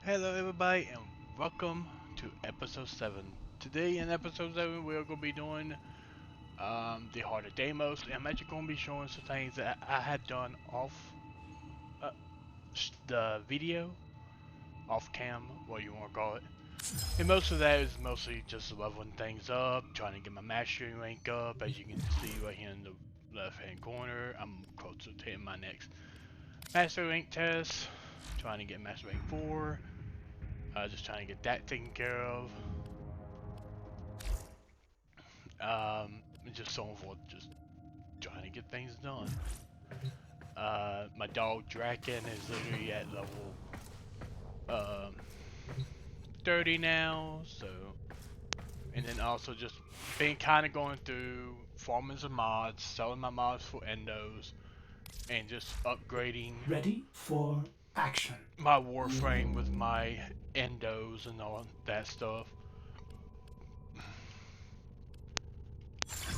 Hello, everybody, and welcome to episode 7. Today, in episode 7, we're going to be doing the harder demos. I'm actually going to be showing some things that I had done off uh, the video, off cam, what you want to call it. And most of that is mostly just leveling things up, trying to get my mastery rank up. As you can see right here in the left hand corner, I'm close to hitting my next mastery rank test, trying to get mastery rank 4. Just trying to get that taken care of. And just so on forth, just trying to get things done. My dog Draken is literally at level um 30 now, so. And then also just been kind of going through farming some mods, selling my mods for endos, and just upgrading Ready for action. my Warframe with my endos and all that stuff.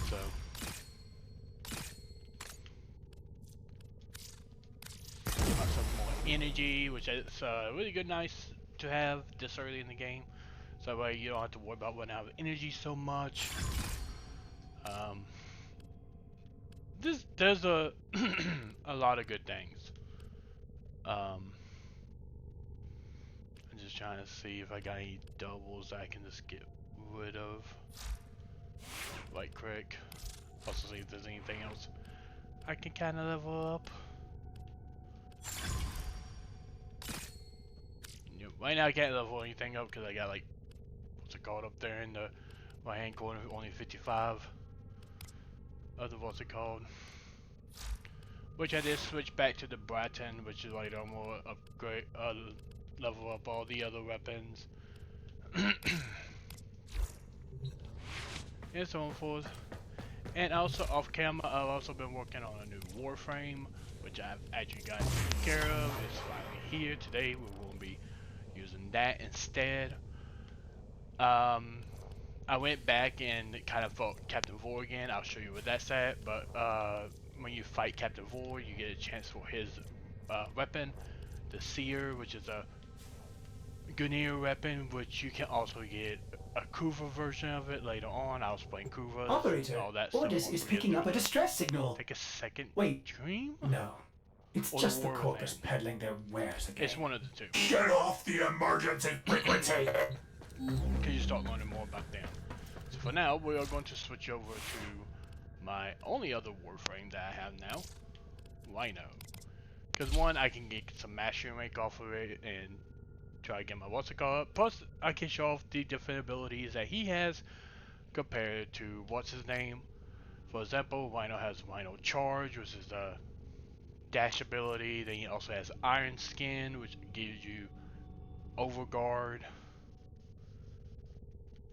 So some more energy, which is really good, nice to have this early in the game. So that way you don't have to worry about running out of energy so much. Um, there's a a lot of good things. I'm just trying to see if I got any doubles I can just get rid of, like quick. Also see if there's anything else I can kind of level up. Right now I can't level anything up because I got like what's it called up there in the right hand corner, only 55. Other what's it called? Which I did switch back to the Brighton, which is like a more upgrade, level up all the other weapons, and so on forth. And also off camera, I've also been working on a new Warframe, which I've actually got taken care of. It's finally here today. We will be using that instead. Um, I went back and kind of fought Captain Vor again. I'll show you what that's at. But when you fight Captain Vor, you get a chance for his weapon, the Seer, which is a Gunir weapon, which you can also get a Kuva version of it later on. I was playing Kuvas, Operator, all that stuff. Ordis Don't is forget picking to up a distress signal. take a second Wait, dream no. It's or the just the War corpus Land. peddling their wares again. It's one of the two. Get off the emergency frequency! Because you start learning more about them. So for now, we are going to switch over to my only other Warframe that I have now, Rhino. Because one, I can get some mastery rank off of it and try to get my what's it called up. Plus, I can show off the different abilities that he has compared to what's his name. For example, Rhino has Rhino Charge, which is the dash ability. Then he also has Iron Skin, which gives you Overguard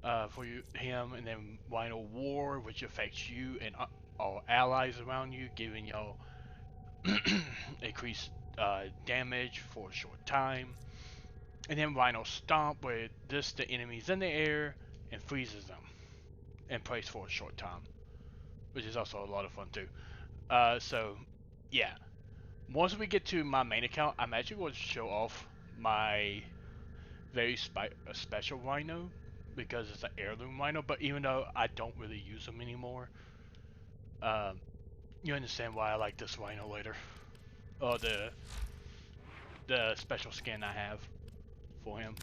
for him, and then Rhino War, which affects you and all allies around you, giving y'all increased damage for a short time. And then Rhino Stomp, where this the enemies in the air and freezes them in place for a short time, which is also a lot of fun too. So yeah, once we get to my main account, I'm actually going to show off my very special Rhino because it's an heirloom Rhino. But even though I don't really use them anymore, um, you understand why I like this Rhino later, or the special skin I have for him.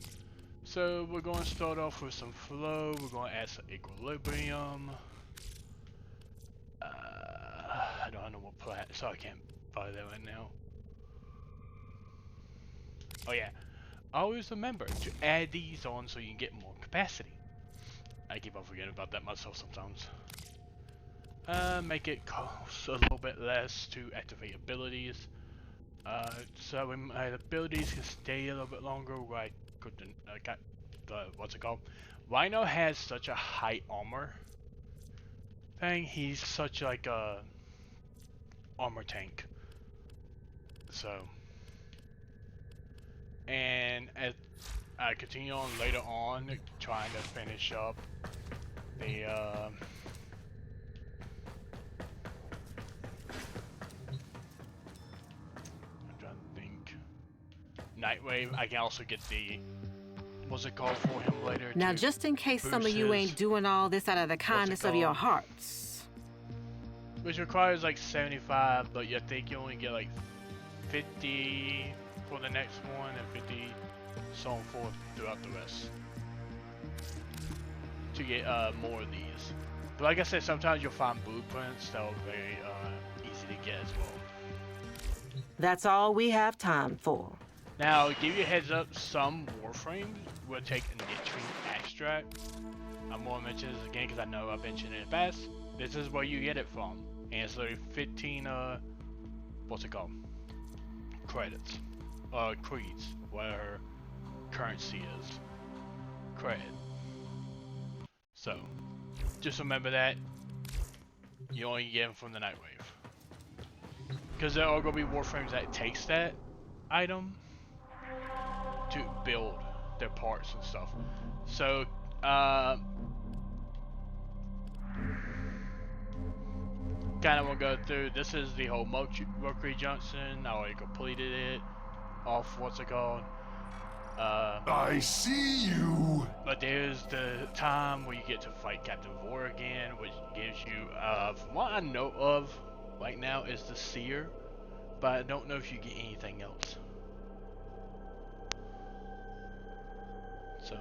So we're going to start off with some flow. We're going to add some equilibrium. I don't know what plat, so I can't buy that right now. Oh yeah, always remember to add these on so you can get more capacity. I keep on forgetting about that myself sometimes. Make it cost a little bit less to activate abilities. So my abilities can stay a little bit longer where I couldn't, got the, what's it called? Rhino has such a high armor thing. He's such like a armor tank. So, and as I continue on later on, trying to finish up the I'm trying to think. Nightwave, I can also get the what's it called for him later. Now, just in case some of you ain't doing all this out of the kindness of your hearts. Which requires like 75, but you think you only get like 50 for the next one and 50 so on forth throughout the rest to get more of these. But like I said, sometimes you'll find blueprints that are very easy to get as well. That's all we have time for. Now, give you a heads up, some Warframes will take a nitrine extract. I'm going to mention this again because I know I've mentioned it in the past. This is where you get it from. And it's like 15, what's it called? Credits. Creeds, where currency is. Credit. So, just remember that. You only get them from the Nightwave. Because there are going to be Warframes that takes that item to build their parts and stuff. So, kind of want to go through. This is the whole Mercury Junction. I already completed it. Off what's it called? I see you. But there's the time where you get to fight Captain Vor again, which gives you, from what I know of right now, is the Seer. But I don't know if you get anything else. So,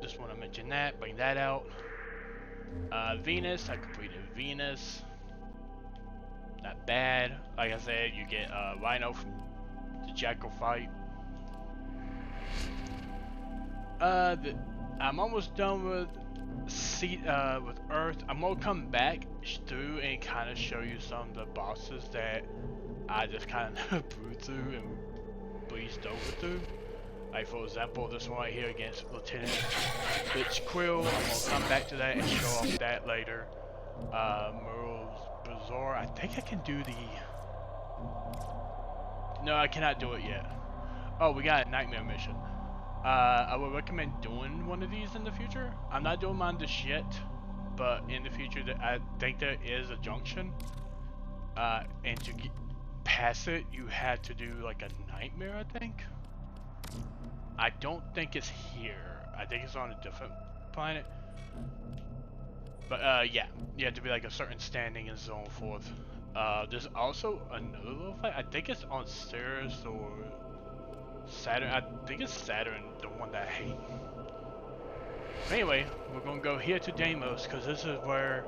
just want to mention that, bring that out. Venus, I completed Venus. Not bad. Like I said, you get Rhino from the Jackal fight. I'm almost done with Earth. I'm gonna come back through and kind of show you some of the bosses that I just kind of blew through and breezed over through. Like for example, this one right here against Lieutenant Bitch Quill. I'm gonna come back to that and show off that later. Merle's Bazaar. I think I can do the. No, I cannot do it yet. Oh, we got a nightmare mission. I would recommend doing one of these in the future. I'm not doing mine just yet, but in the future, I think there is a junction. And to get past it, you had to do like a nightmare, I think. I don't think it's here. I think it's on a different planet. But yeah, you have to be like a certain standing and so on forth. There's also another little fight. I think it's on Ceres or Saturn. I think it's Saturn, the one that I hate. But anyway, we're gonna go here to Deimos because this is where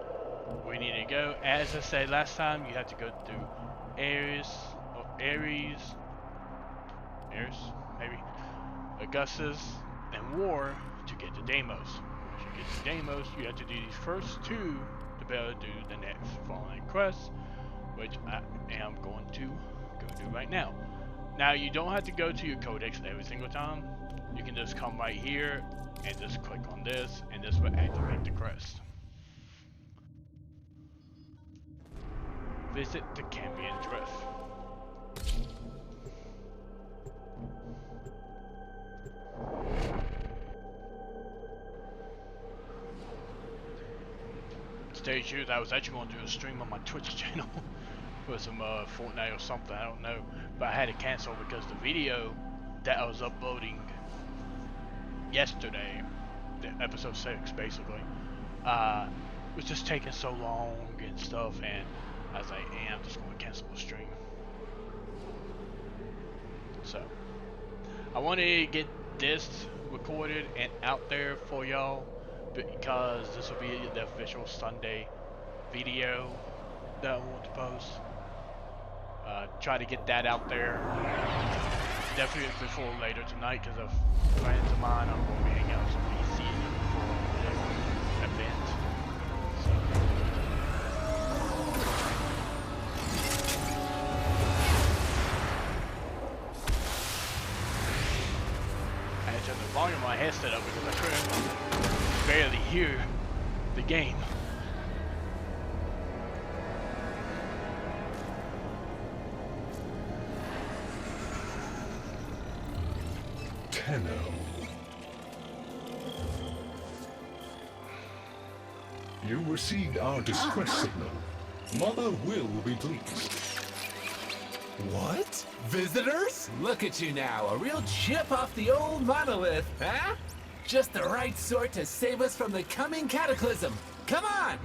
we need to go. As I said last time, you have to go through Ares, maybe, Augustus, and War to get to Deimos. Once you get to Deimos, you have to do these first two to be able to do the next following quest, which I am going to go do right now. Now, you don't have to go to your codex every single time. You can just come right here and just click on this, and this will activate the quest. Visit the Cambion Drift. To tell you the truth, I was actually going to do a stream on my Twitch channel for some Fortnite or something, I don't know. But I had to cancel because the video that I was uploading yesterday, the episode 6 basically, was just taking so long and stuff, and I was like, I'm just going to cancel the stream. So, I wanted to get this recorded and out there for y'all, because this will be the official Sunday video that I want to post. Try to get that out there definitely before later tonight, because of friends of mine I'm going to be hanging out with some PC for the event. So. I had to turn the volume of my headset up because I couldn't barely hear the game. You received our distress signal. Mother will be pleased. What? Visitors? Look at you now, a real chip off the old monolith, huh? Just the right sort to save us from the coming cataclysm. Come on!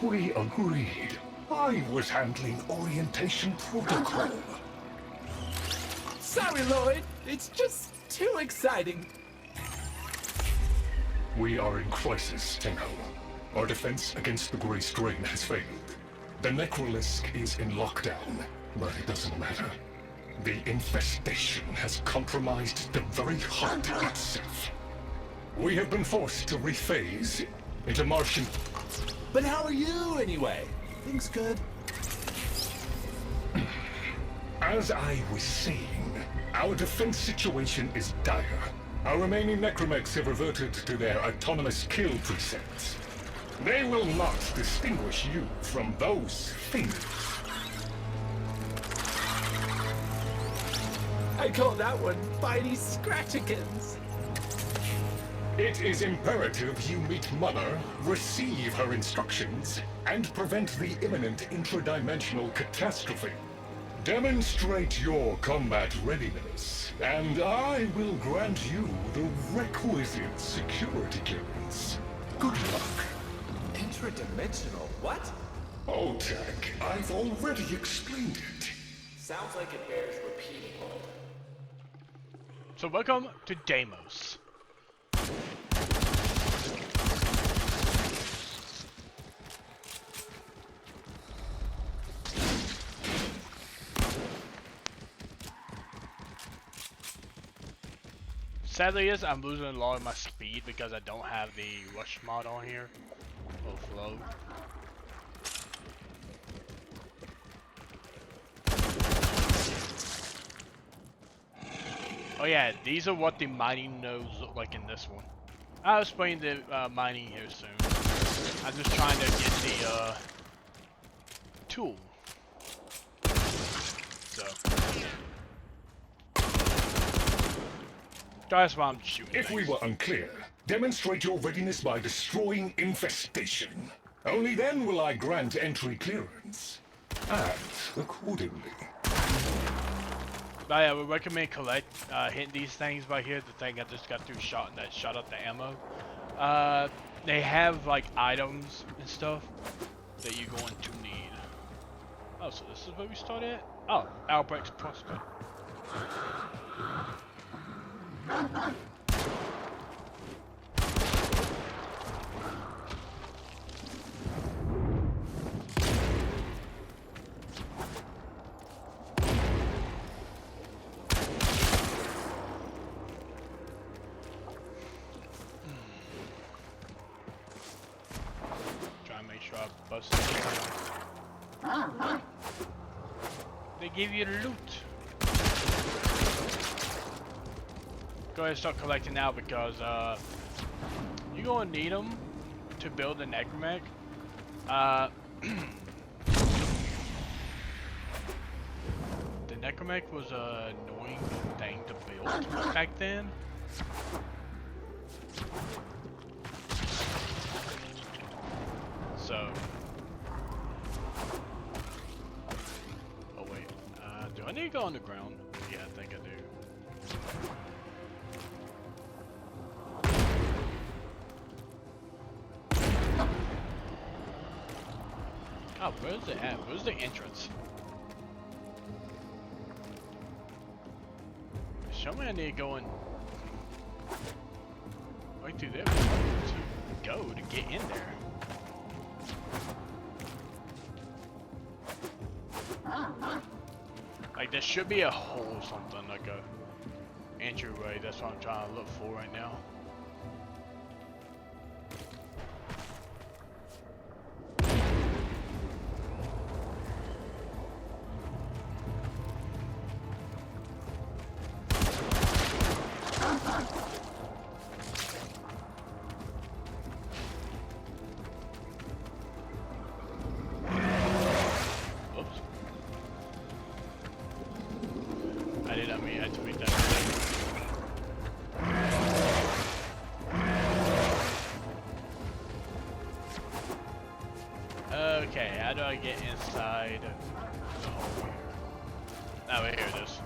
We agreed. I was handling orientation protocol. Sorry, Lloyd. It's just too exciting. We are in crisis, Tenno. Our defense against the Grey Strain has failed. The Necrolisk is in lockdown, but it doesn't matter. The infestation has compromised the very heart itself. We have been forced to rephase into Martian... But how are you, anyway? Things good? As I was saying, our defense situation is dire. Our remaining necromechs have reverted to their autonomous kill precepts. They will not distinguish you from those things. I call that one Bitey Scratchikins. It is imperative you meet Mother, receive her instructions, and prevent the imminent intradimensional catastrophe. Demonstrate your combat readiness, and I will grant you the requisite security clearance. Good luck. Intradimensional what? Oh, Jack, I've already explained it. Sounds like it bears repeating. So welcome to Deimos. Sadly, is I'm losing a lot of my speed because I don't have the rush mod on here, or flow. Oh yeah, these are what the mining nodes look like in this one. I'll explain the mining here soon. I'm just trying to get the tool. So that's why I'm shooting. If we were unclear, demonstrate your readiness by destroying infestation. Only then will I grant entry clearance. Act accordingly. But yeah, we recommend hitting these things right here. The thing I just got through shot that shot up the ammo. They have like items and stuff that you're going to need. Oh, so this is where we started at? Oh, Albrecht's Prospect. They give you loot. Go ahead and start collecting now because you're gonna need them to build a necromech. The necromech was an annoying thing to build back then. So. Oh wait, do I need to go underground? Yeah, I think I do. Oh, where's it at? Where's the entrance? Show me I need to go in. Right through there. To go to get in there. Like there should be a hole or something, like a entryway. That's what I'm trying to look for right now. Okay, how do I get inside the hole? Oh, here it is.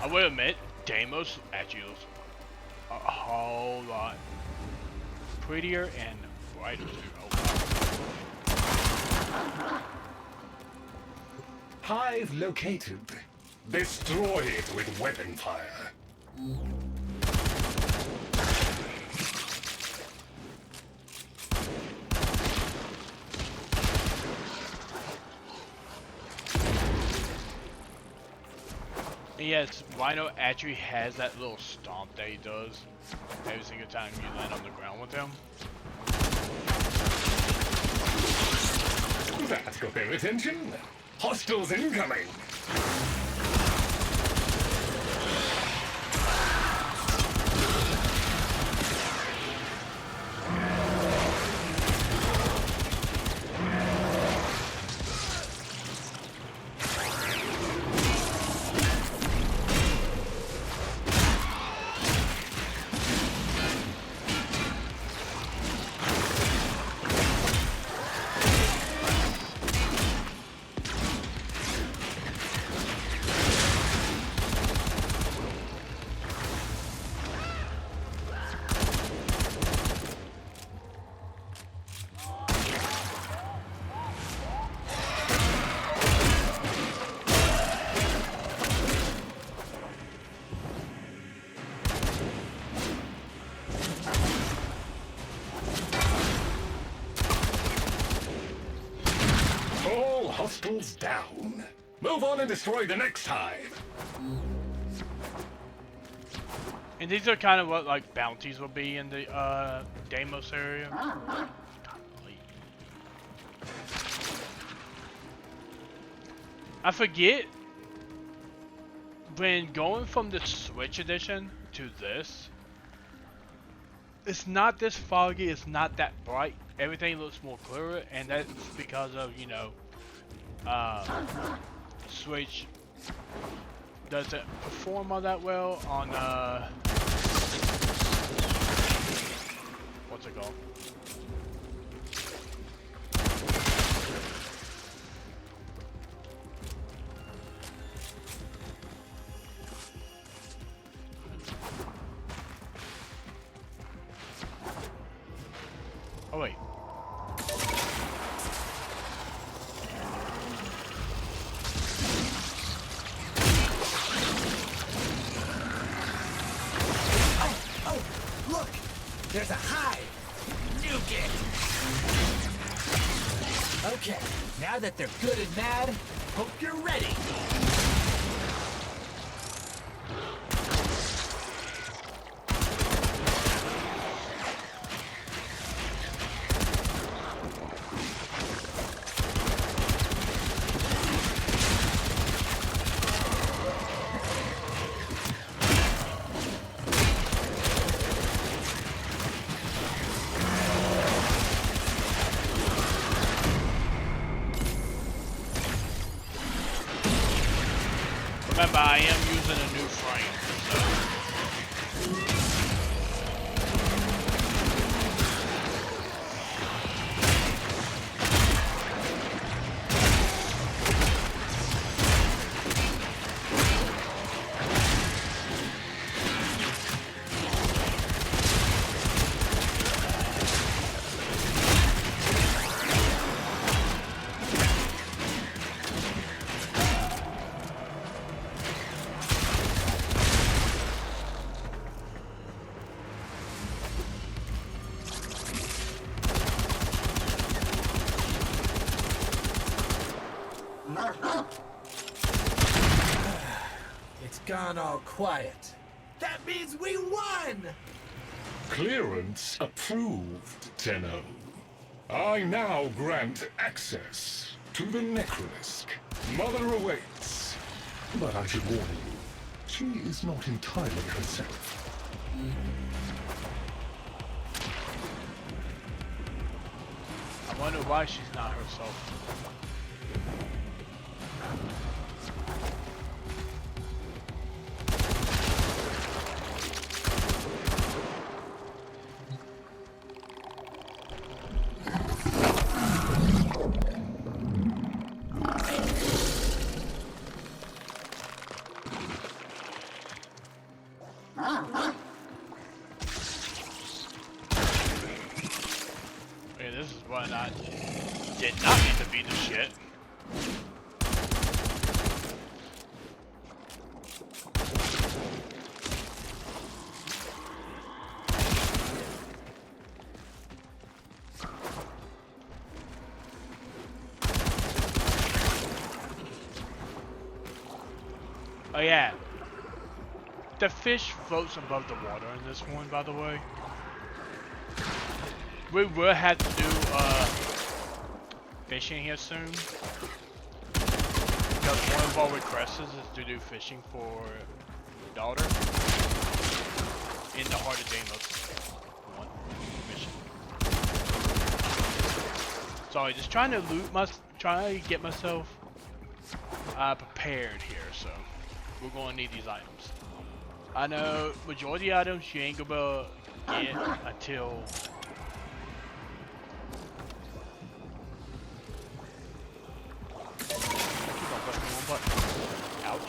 I will admit, Deimos actually looks a whole lot prettier and brighter too. Oh, Hive located. Destroy it with weapon fire. yes, Rhino actually has that little stomp that he does every single time you land on the ground with him. That got their attention. Hostiles incoming. Hostiles down. Move on and destroy the next hive. And these are kind of what like bounties will be in the Deimos area. I forget when going from the Switch edition to this, it's not this foggy, it's not that bright. Everything looks more clearer, and that's because of, you know, Switch doesn't perform all that well on what's it called? Oh wait. There's a hive! Nuke it! Okay, now that they're good and mad, hope you're ready! Remember, I am using a new frame, so. It's gone all quiet. That means we won! Clearance approved, Tenno. I now grant access to the Necrolisk. Mother awaits. But I should warn you, she is not entirely herself. I wonder why she's not herself. Well, I did not need to beat the shit. Oh yeah. The fish floats above the water in this one, by the way. We will have to do fishing here soon. Because one of our requests is to do fishing for daughter in the Heart of Deimos one mission. So just trying to try to get myself prepared here. So we're gonna need these items. I know majority of items you ain't gonna get until ouch.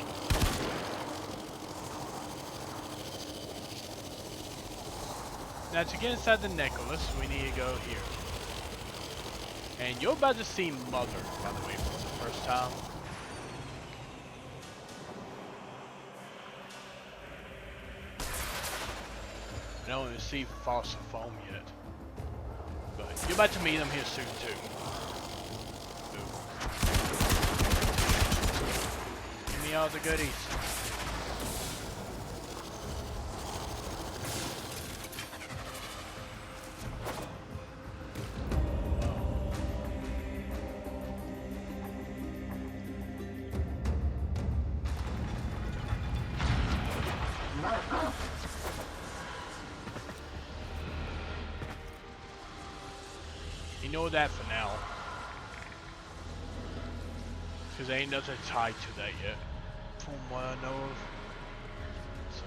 Now to get inside the necklace, we need to go here. And you're about to see Mother, by the way, for the first time. I don't even see Fossil Foam yet. But you're about to meet him here soon too. Ooh. Give me all the goodies. Know that for now, because there ain't nothing tied to that yet, from what I know of. So.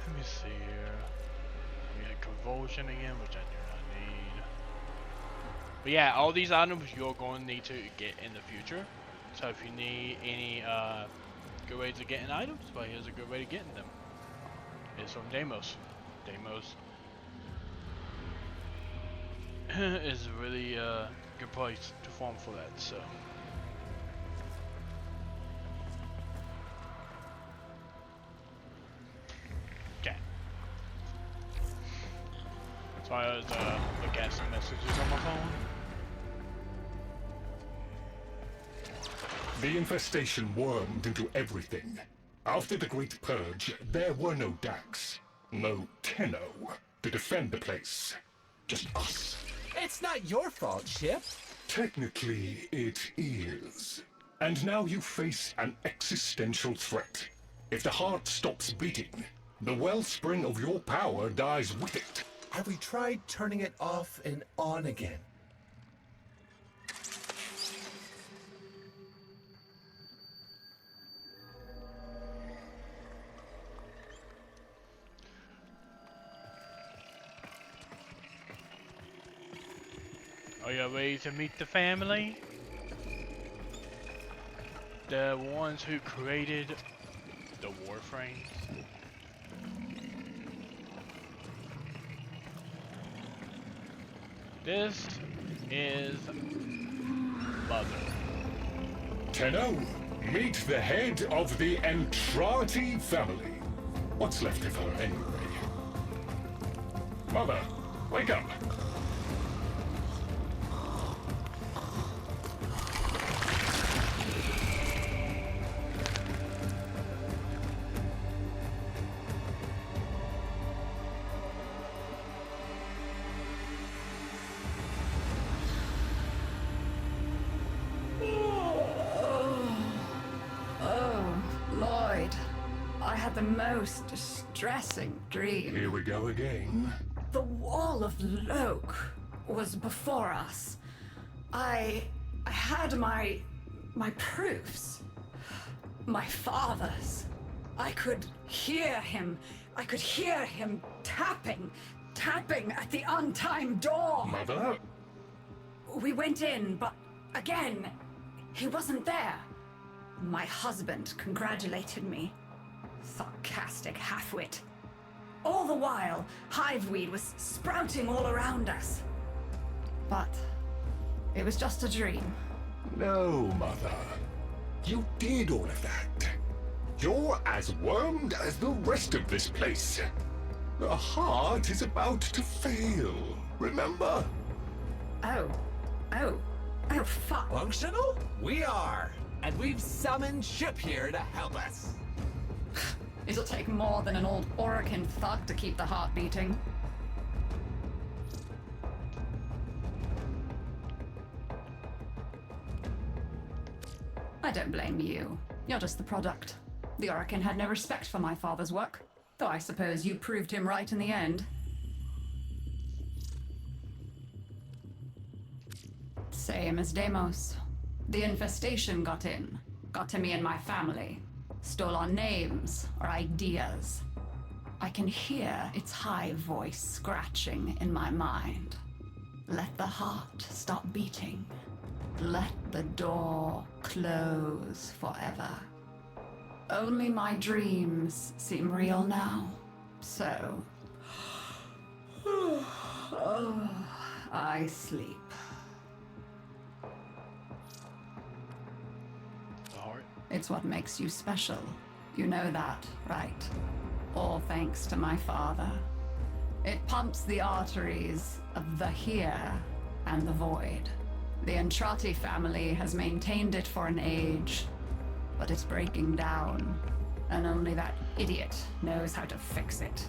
Let me see here. We had convulsion again, which I do not need. But yeah, all these items you're going to need to get in the future. So if you need any good ways of getting items, well, here's a good way to getting them. It's from Deimos. Deimos is a really good place to farm for that. So. So I was look at some messages on my phone. The infestation wormed into everything. After the Great Purge, there were no Dax, no Tenno to defend the place. Just us. It's not your fault, Ship. Technically, it is. And now you face an existential threat. If the heart stops beating, the wellspring of your power dies with it. Have we tried turning it off and on again? Are you ready to meet the family? The ones who created the Warframe. This is Mother. Tenno, meet the head of the Entrati family. What's left of her anyway? Mother, wake up. The most distressing dream. Here we go again. The wall of Loke was before us. I had my proofs. My father's. I could hear him. I could hear him tapping at the untimed door. Mother? We went in, but again, he wasn't there. My husband congratulated me. Sarcastic halfwit. All the while, hiveweed was sprouting all around us. But it was just a dream. No, Mother. You did all of that. You're as wormed as the rest of this place. The heart is about to fail, remember? Oh, fuck. Functional? We are. And we've summoned Ship here to help us. It'll take more than an old Orokin thug to keep the heart beating. I don't blame you. You're just the product. The Orokin had no respect for my father's work, though I suppose you proved him right in the end. Same as Deimos. The infestation got in. Got to me and my family. Stole our names, our ideas. I can hear its high voice scratching in my mind. Let the heart stop beating. Let the door close forever. Only my dreams seem real now. So... I sleep. The heart. It's what makes you special. You know that, right? All thanks to my father. It pumps the arteries of the here and the void. The Entrati family has maintained it for an age, but it's breaking down, and only that idiot knows how to fix it.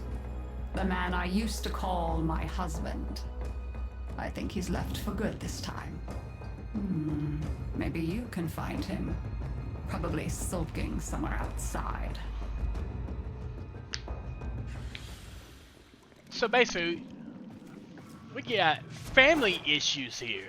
The man I used to call my husband. I think he's left for good this time. Maybe you can find him. Probably sulking somewhere outside. So basically, we got family issues here.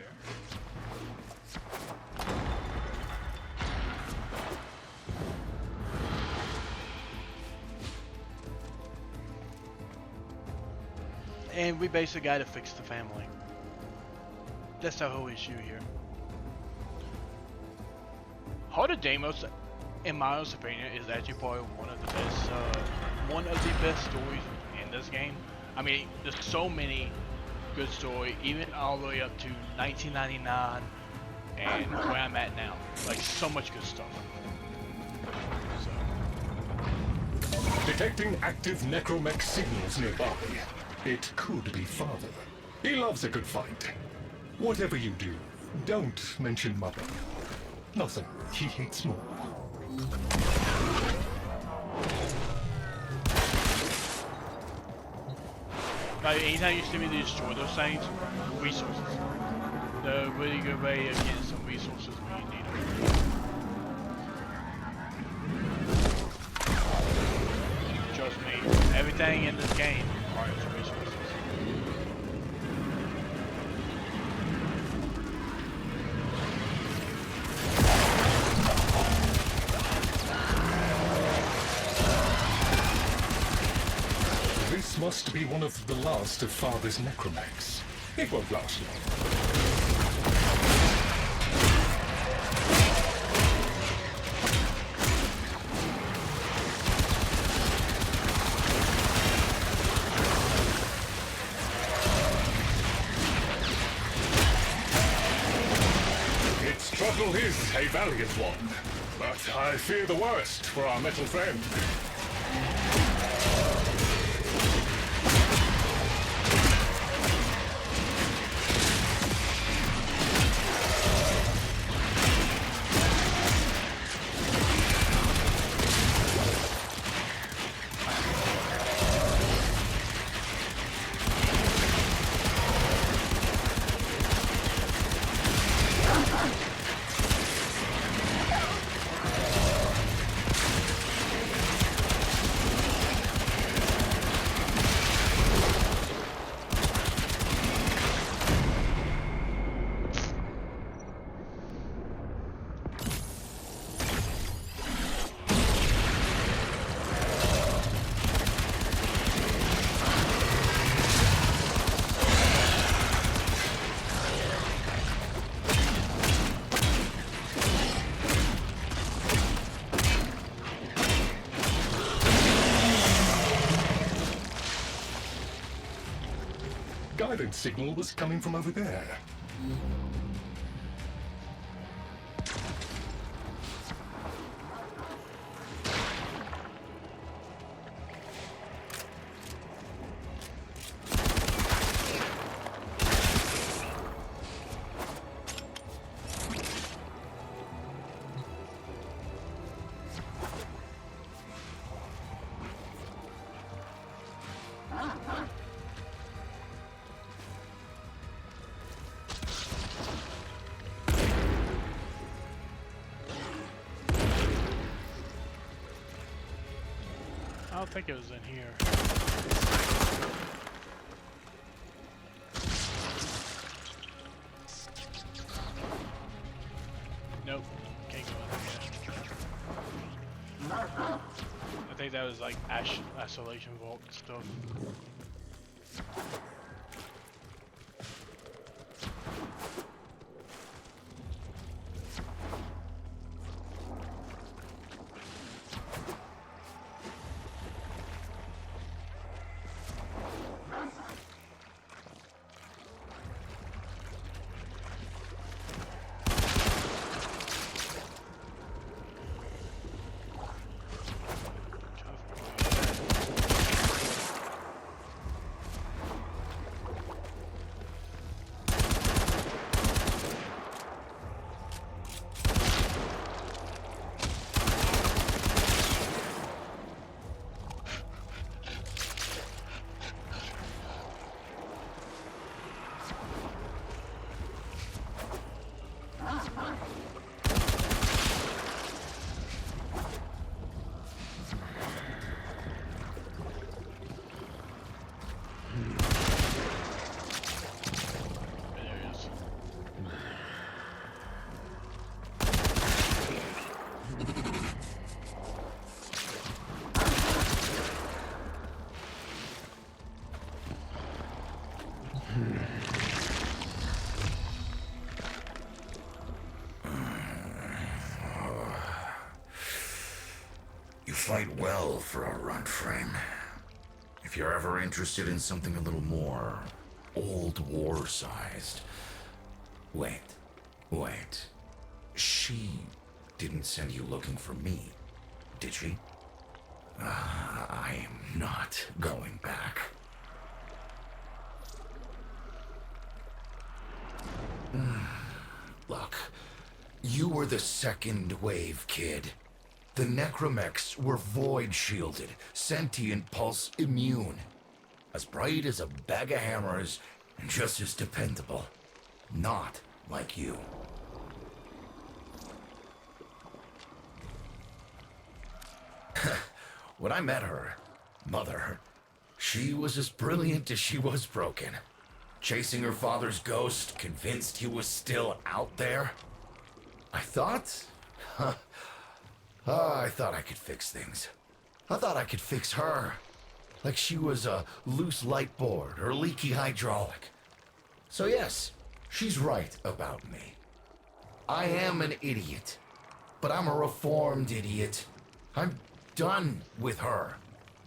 And we basically got to fix the family. That's the whole issue here. Heart of Deimos, in my opinion, is actually probably one of the best stories in this game. I mean, there's so many good stories, even all the way up to 1999 and where I'm at now. Like, so much good stuff. So. Detecting active necromech signals nearby. It could be Father. He loves a good fight. Whatever you do, don't mention Mother. Nothing he hates more. Like, anytime you see me destroy those things, resources. The really good way of getting some resources when you need them. Trust me, everything in this game requires resources. This must be one of the last of Father's necromechs. It won't last long. Its struggle is a valiant one, but I fear the worst for our metal friend. defense signal was coming from over there. I don't think it was in here. Nope, can't go in there. I think that was like isolation vault stuff. You fight well for a Warframe. If you're ever interested in something a little more old war-sized... Wait. She didn't send you looking for me, did she? I am not going back. Look, you were the second wave, kid. The Necromechs were void-shielded, sentient pulse immune. As bright as a bag of hammers, and just as dependable. Not like you. When I met her, Mother, she was as brilliant as she was broken. Chasing her father's ghost, convinced he was still out there. I thought I could fix things. I thought I could fix her. Like she was a loose light board or leaky hydraulic. So yes, she's right about me. I am an idiot. But I'm a reformed idiot. I'm done with her.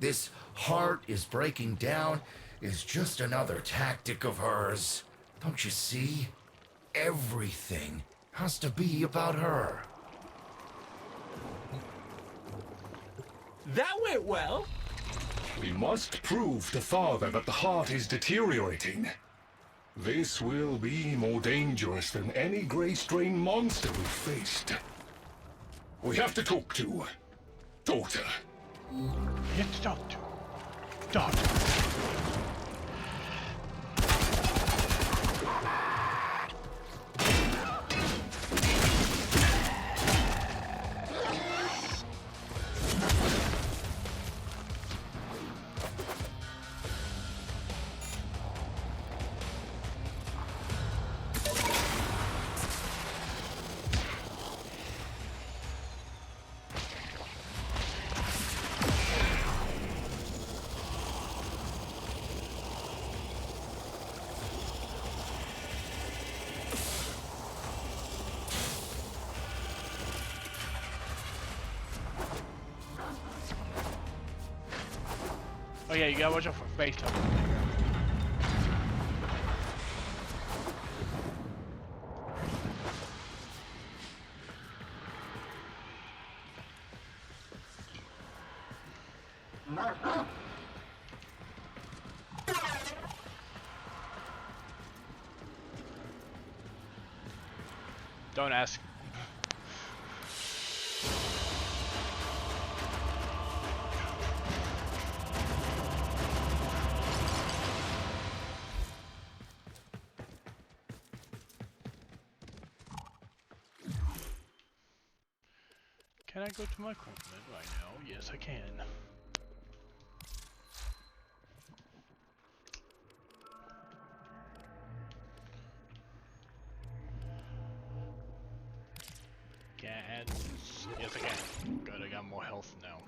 This heart is breaking down is just another tactic of hers. Don't you see? Everything has to be about her. That went well. We must prove to Father that the heart is deteriorating. This will be more dangerous than any Grey Strain monster we've faced. We have to talk to Daughter. It's Doctor. Doctor. Oh yeah, you gotta watch out for face time. Don't ask. Can I go to my equipment right now? Yes, I can. Can I add this? Yes, I can. Good, I got more health now.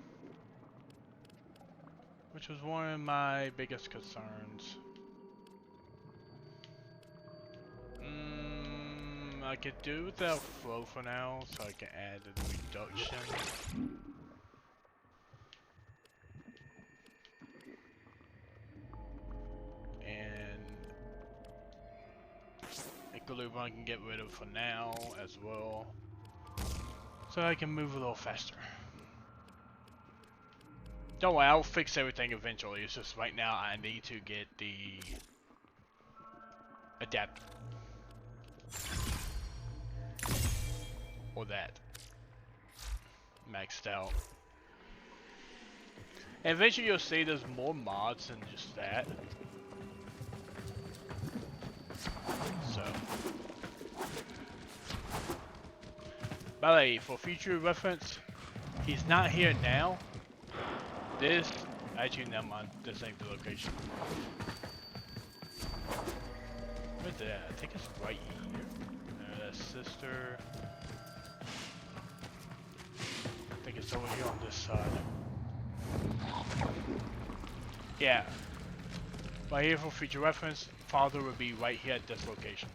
Which was one of my biggest concerns. I could do without flow for now, so I can add a reduction. And Equilibrium I can get rid of for now as well, so I can move a little faster. Don't worry, I'll fix everything eventually. It's just right now I need to get the adapter. Or that. Maxed out. And eventually you'll see there's more mods than just that. So. By the way, for future reference, he's not here now. This, actually never mind, this ain't the location. Where's that? I think it's right here. That's sister. I think it's over here on this side. Yeah. Right here for future reference, father would be right here at this location.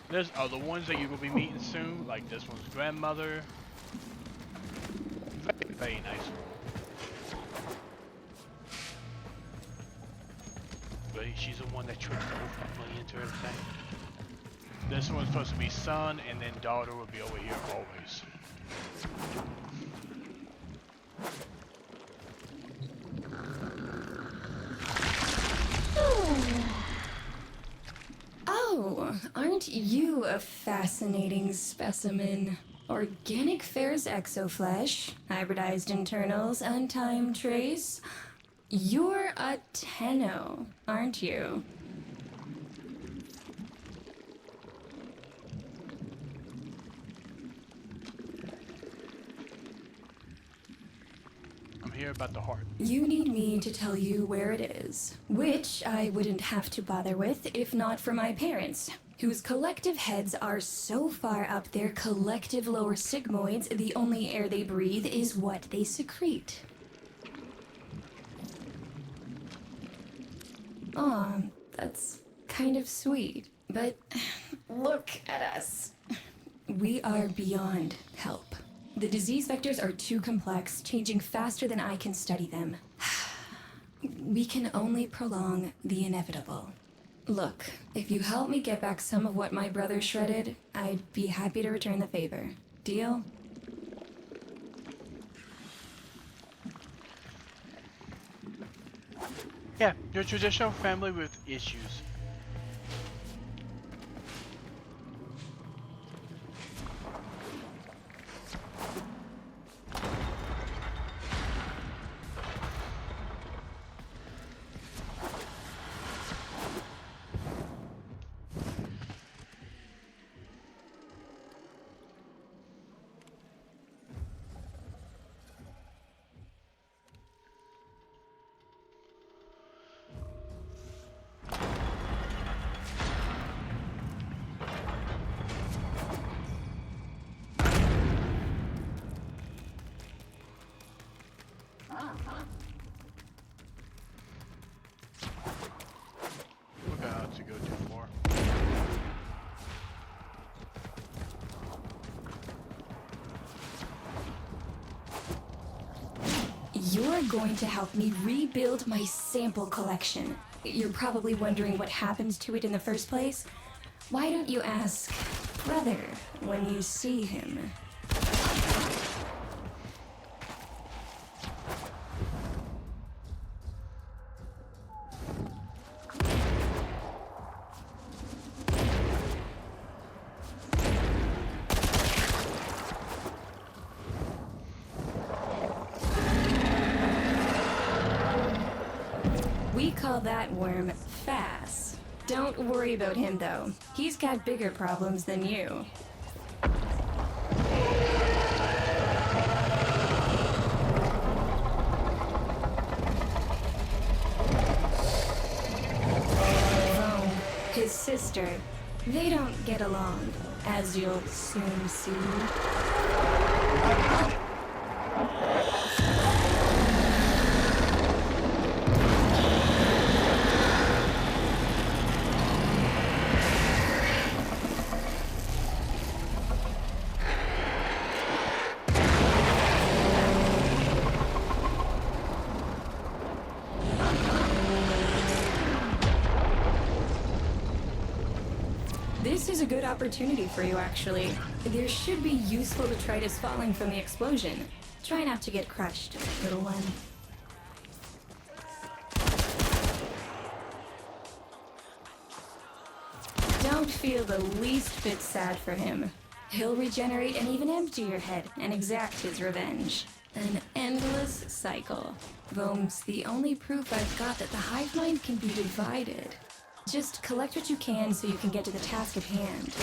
There's other ones that you will be meeting soon, like this one's grandmother. Very, very nice. But she's the one that tricked the whole family into everything. This one's supposed to be son, and then daughter will be over here always. Oh, aren't you a fascinating specimen? Organic Fair's exoflesh, hybridized internals, untimed trace. You're a Tenno, aren't you? I'm here about the heart. You need me to tell you where it is, which I wouldn't have to bother with if not for my parents, whose collective heads are so far up their collective lower sigmoids, the only air they breathe is what they secrete. Aw, that's kind of sweet, but look at us. We are beyond help. The disease vectors are too complex, changing faster than I can study them. We can only prolong the inevitable. Look, if you help me get back some of what my brother shredded, I'd be happy to return the favor. Deal? Yeah, your traditional family with issues. We're gonna have to go do more. You're going to help me rebuild my sample collection. You're probably wondering what happens to it in the first place. Why don't you ask brother when you see him? call that worm fast. Don't worry about him, though. He's got bigger problems than you. Oh, his sister. They don't get along, as you'll soon see. This is a good opportunity for you, actually. There should be useful detritus falling from the explosion. Try not to get crushed, little one. Don't feel the least bit sad for him. He'll regenerate and even empty your head and exact his revenge. An endless cycle. Vome's the only proof I've got that the hive mind can be divided. Just collect what you can so you can get to the task at hand.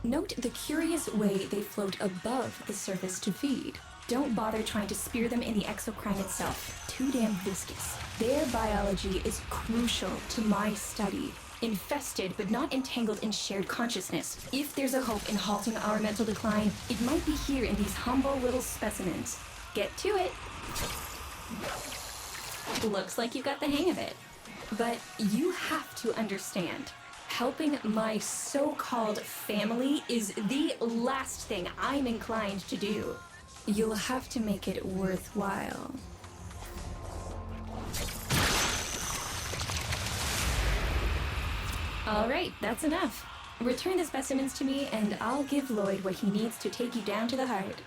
Note the curious way they float above the surface to feed. Don't bother trying to spear them in the exocrine itself. Too damn viscous. Their biology is crucial to my study. Infested but not entangled in shared consciousness. If there's a hope in halting our mental decline, it might be here in these humble little specimens. Get to it. Looks like you got the hang of it. But you have to understand. Helping my so-called family is the last thing I'm inclined to do. You'll have to make it worthwhile. All right, that's enough. Return the specimens to me, and I'll give Lloyd what he needs to take you down to the heart.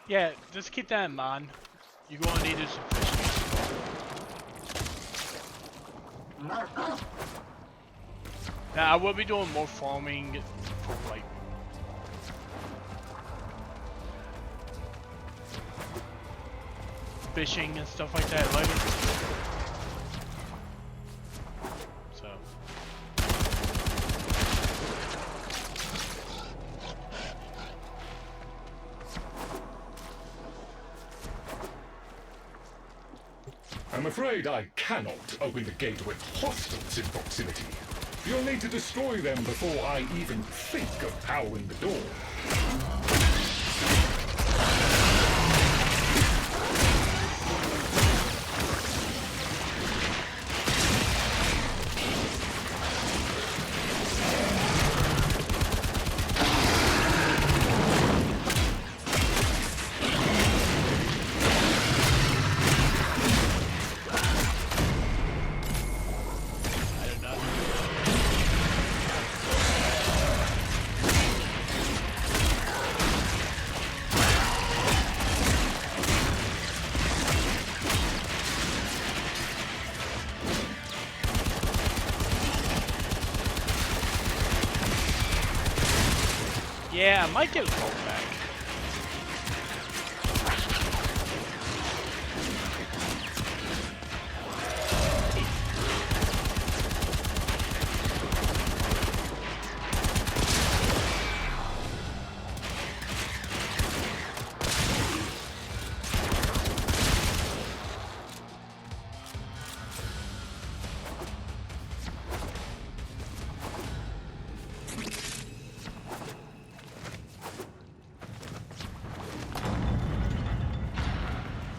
Yeah, just keep that in mind. You're gonna need some fish. Now, I will be doing more farming for like fishing and stuff like that later. So. I'm afraid I cannot open the gate with hostiles in proximity. You'll need to destroy them before I even think of powering the door. Yeah, I might get a bolt back.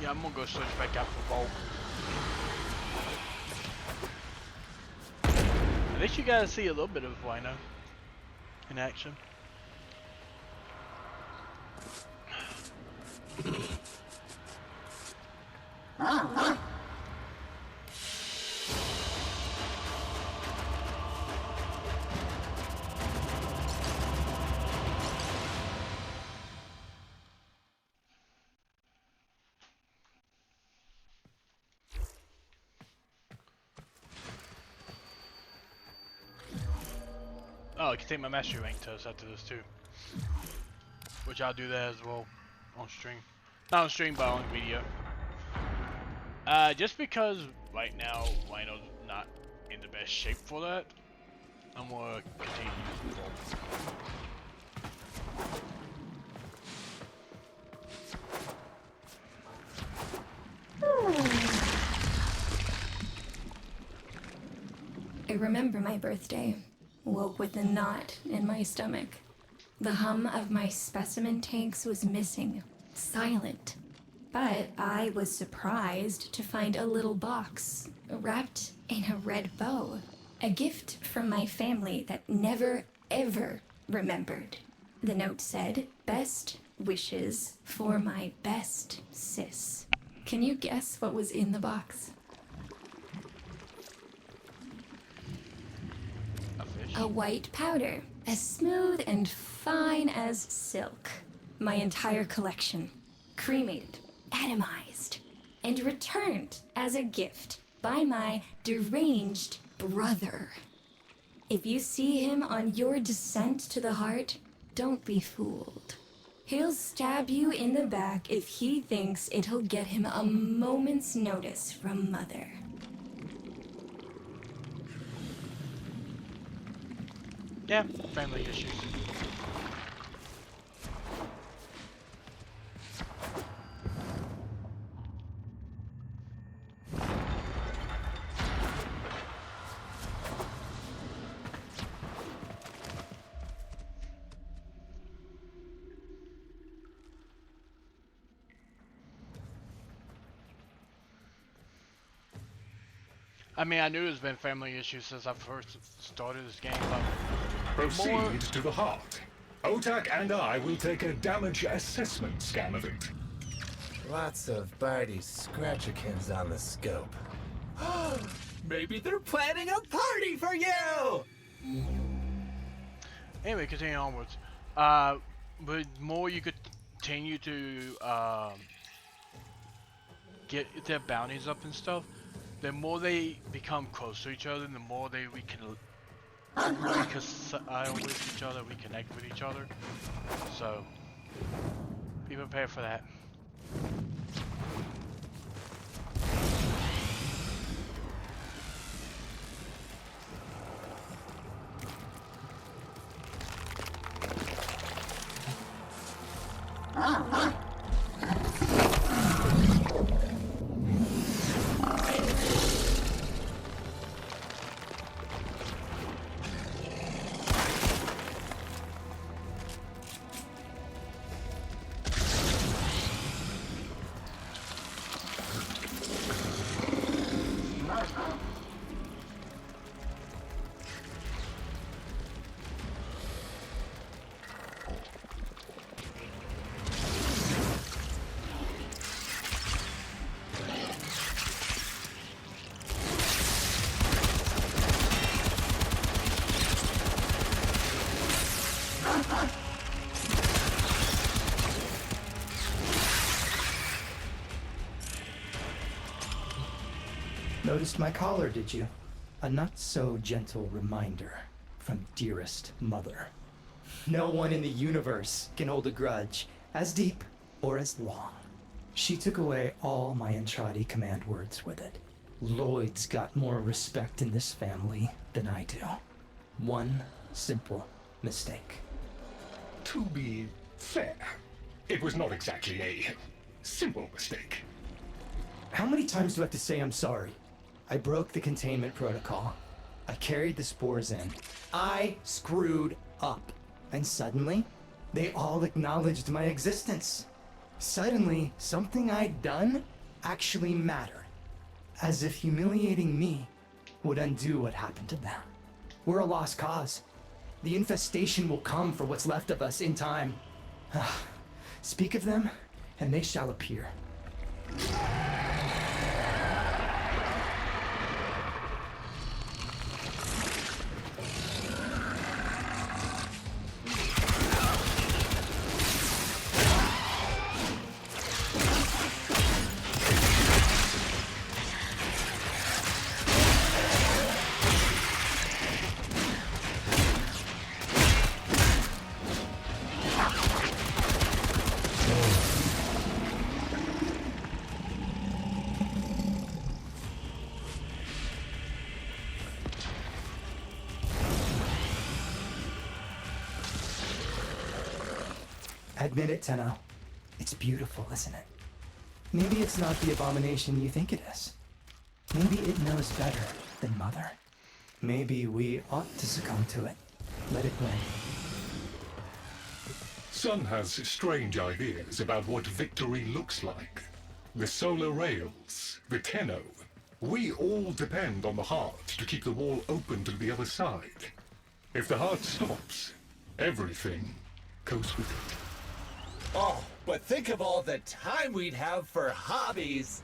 Yeah, I'm gonna go switch back out for Bolt. At least you gotta see a little bit of Rhino in action. Oh, I can take my mastery rank test after this too. Which I'll do that as well on stream. Not on stream, but on video. Just because right now Rhino's not in the best shape for that, I'm gonna continue using Bolt. I remember my birthday. Woke with a knot in my stomach. The hum of my specimen tanks was missing, silent. But I was surprised to find a little box wrapped in a red bow. A gift from my family that never, ever remembered. The note said, "Best wishes for my best sis." Can you guess what was in the box? A white powder, as smooth and fine as silk. My entire collection, cremated, atomized, and returned as a gift by my deranged brother. If you see him on your descent to the heart, don't be fooled. He'll stab you in the back if he thinks it'll get him a moment's notice from Mother. Yeah, family issues. I mean, I knew there's been family issues since I first started this game, but Proceed to the heart. Otak and I will take a damage assessment scan of it. Lots of Barty Scratchikins on the scope. Maybe they're planning a party for you! Anyway, continuing onwards. The more you continue to get their bounties up and stuff, the more they become close to each other, and the more we can reconcile with each other, reconnect with each other. So, be prepared for that. Noticed my collar, did you? A not-so-gentle reminder from dearest mother. No one in the universe can hold a grudge as deep or as long. She took away all my Entradi command words with it. Lloyd's got more respect in this family than I do. One simple mistake. To be fair, it was not exactly a simple mistake. How many times do I have to say I'm sorry? I broke the containment protocol. I carried the spores in. I screwed up. And suddenly, they all acknowledged my existence. Suddenly, something I'd done actually mattered. As if humiliating me would undo what happened to them. We're a lost cause. The infestation will come for what's left of us in time. Speak of them, and they shall appear. Admit it, Tenno. It's beautiful, isn't it? Maybe it's not the abomination you think it is. Maybe it knows better than Mother. Maybe we ought to succumb to it. Let it win. Sun has strange ideas about what victory looks like. The solar rails, the Tenno. We all depend on the heart to keep the wall open to the other side. If the heart stops, everything goes with it. Oh, but think of all the time we'd have for hobbies.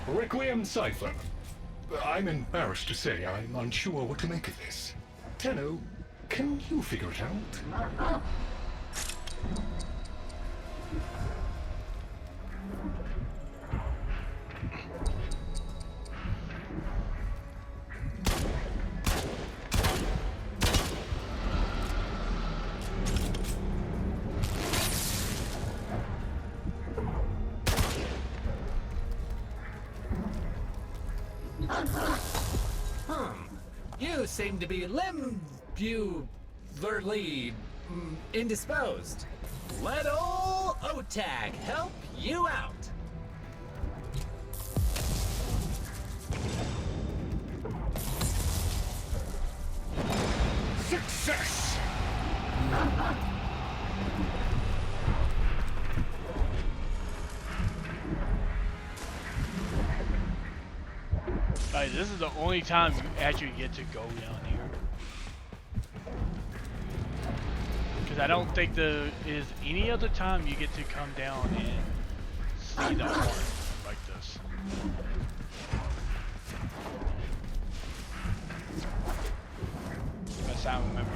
Requiem Cipher. I'm embarrassed to say I'm unsure what to make of this. Tenno, can you figure it out? You seem to be indisposed. Let ol' Otag help you out. Success! Like, this is the only time you actually get to go down here. Because I don't think there is any other time you get to come down and see the heart like this. That's how I remember.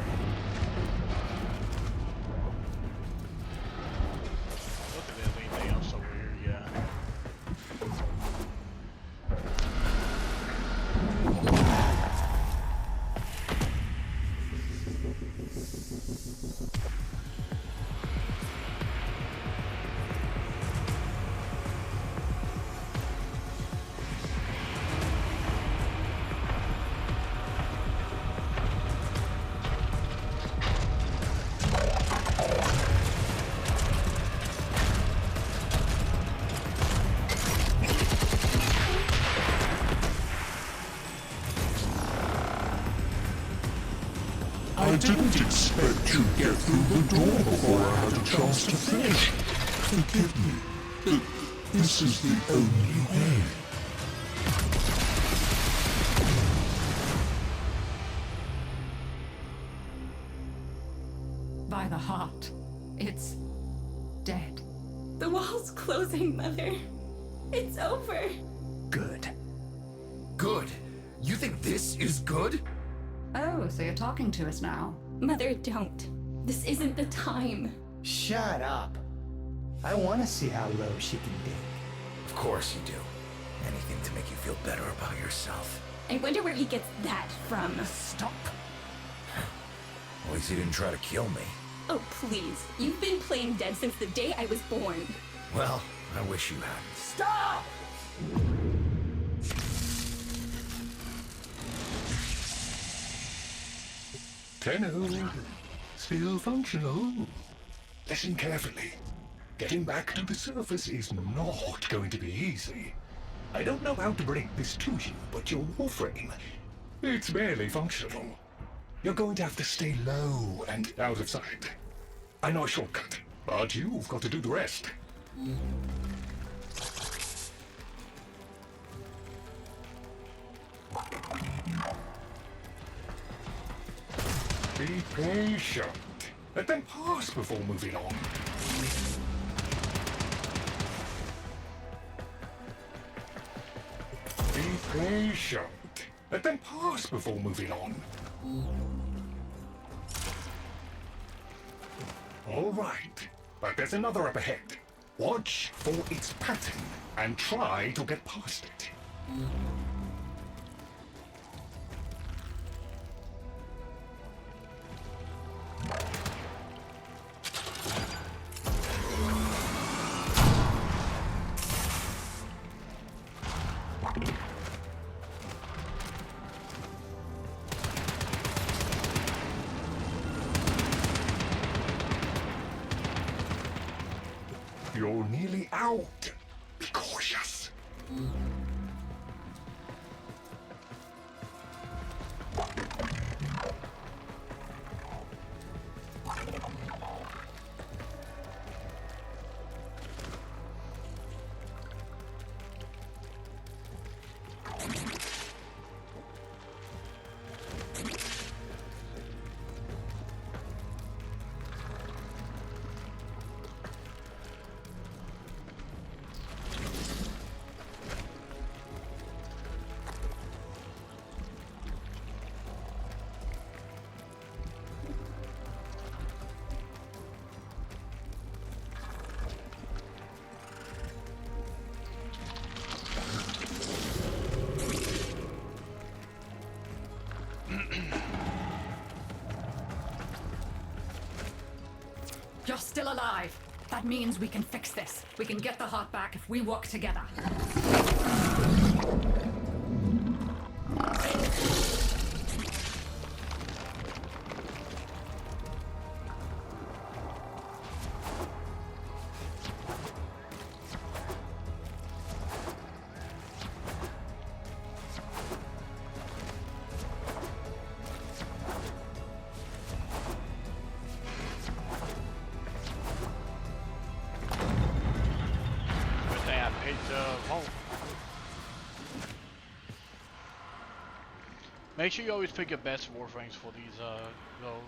I didn't expect you'd get through the door before I had a chance to finish. Forgive me, but this is the only way. By the heart, it's dead. The wall's closing, Mother. It's over. Good. Good? You think this is good? Oh, so you're talking to us now. Mother, don't. This isn't the time. Shut up. I want to see how low she can dig. Of course you do. Anything to make you feel better about yourself. I wonder where he gets that from. Stop. At least he didn't try to kill me. Oh, please. You've been playing dead since the day I was born. Well, I wish you hadn't. Stop! Tenno, still functional. Listen carefully. Getting back to the surface is not going to be easy. I don't know how to break this to you, but your Warframe, it's barely functional. You're going to have to stay low and out of sight. I know a shortcut, but you've got to do the rest. Be patient. Let them pass before moving on. Be patient. Let them pass before moving on. All right, but there's another up ahead. Watch for its pattern and try to get past it. You're nearly out. Be cautious. You're still alive. That means we can fix this. We can get the heart back if we work together. Make sure you always pick your best Warframes for these little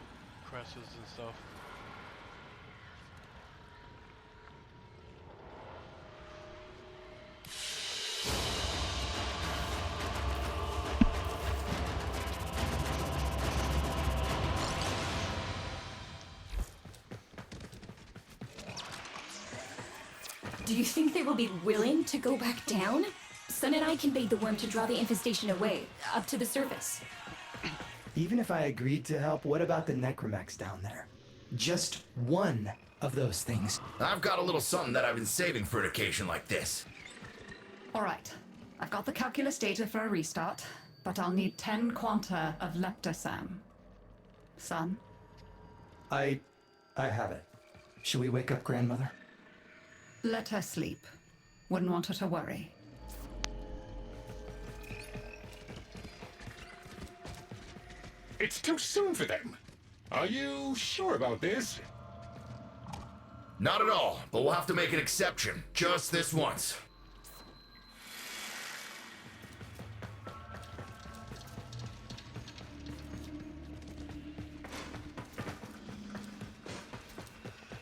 crests and stuff. Do you think they will be willing to go back down? Sun and I can bait the worm to draw the infestation away, up to the surface. Even if I agreed to help, what about the necromechs down there? Just one of those things. I've got a little something that I've been saving for an occasion like this. All right. I've got the calculus data for a restart, but I'll need 10 quanta of leptosam. Son? I have it. Should we wake up grandmother? Let her sleep. Wouldn't want her to worry. It's too soon for them. Are you sure about this? Not at all, but we'll have to make an exception. Just this once.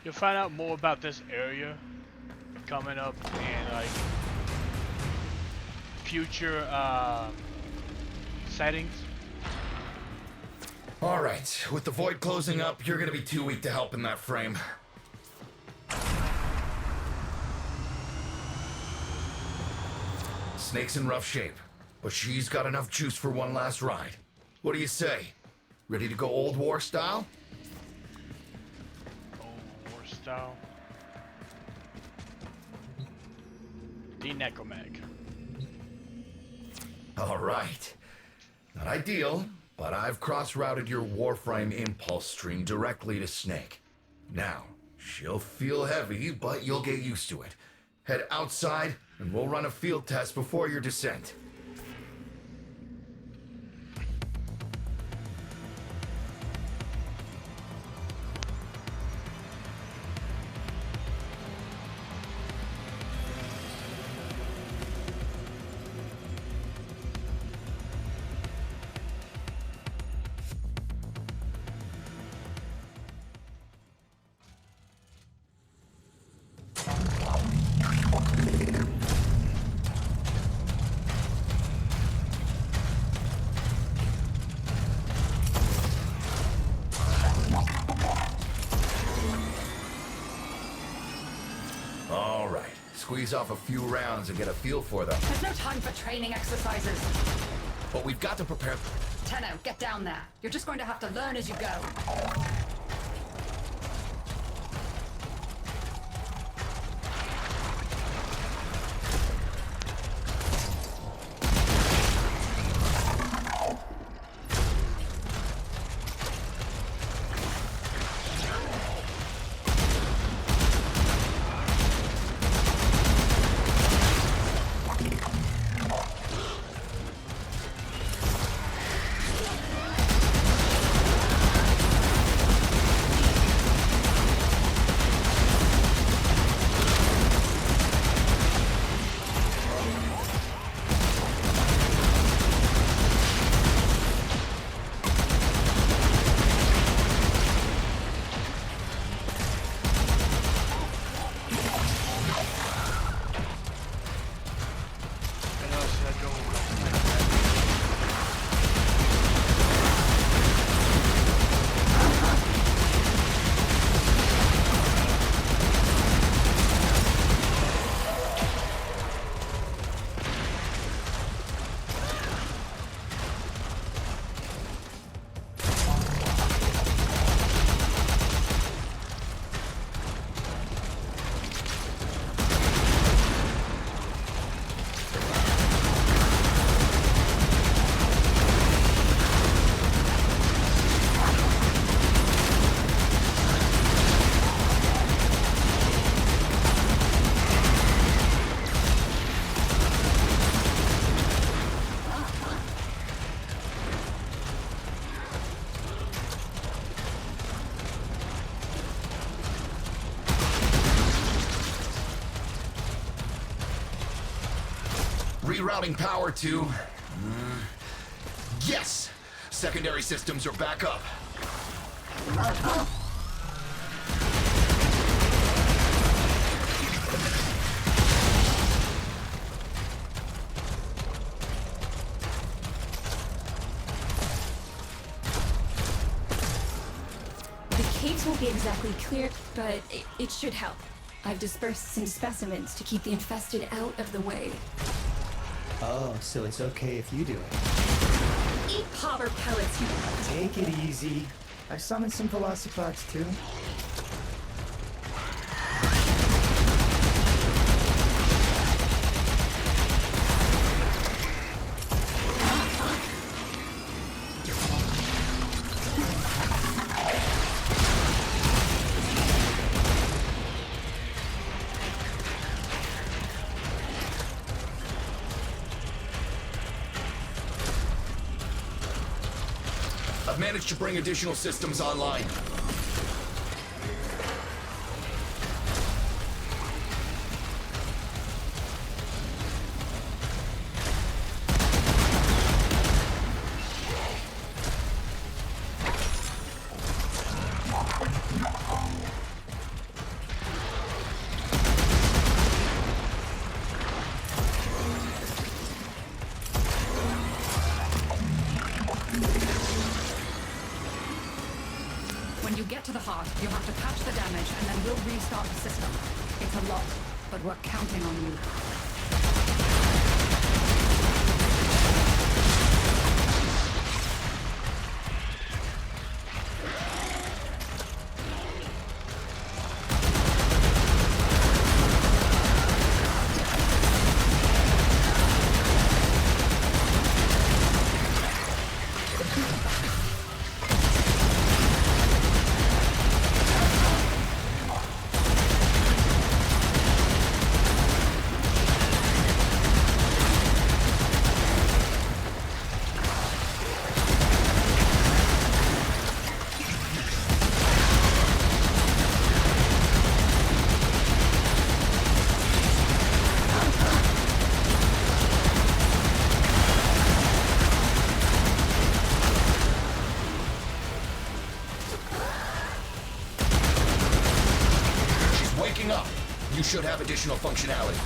You'll find out more about this area coming up in like future settings. Alright, with the void closing up, you're gonna be too weak to help in that frame. Snake's in rough shape, but she's got enough juice for one last ride. What do you say? Ready to go old war style? Old war style. The Necromag. Alright. Not ideal, but I've cross-routed your Warframe impulse stream directly to Snake. Now, she'll feel heavy, but you'll get used to it. Head outside, and we'll run a field test before your descent. Squeeze off a few rounds and get a feel for them. There's no time for training exercises. But we've got to prepare. Tenno, get down there. You're just going to have to learn as you go. Rerouting power to... Yes! Secondary systems are back up. The caves won't be exactly clear, but it should help. I've dispersed some specimens to keep the infested out of the way. Oh, so it's okay if you do it. Eat popper pellets, you... Take it easy. I've summoned some velocipods too. managed to bring additional systems online. When you get to the heart, you have to patch the damage, and then we'll restart the system. It's a lot, but we're counting on you. Waking up. You should have additional functionality.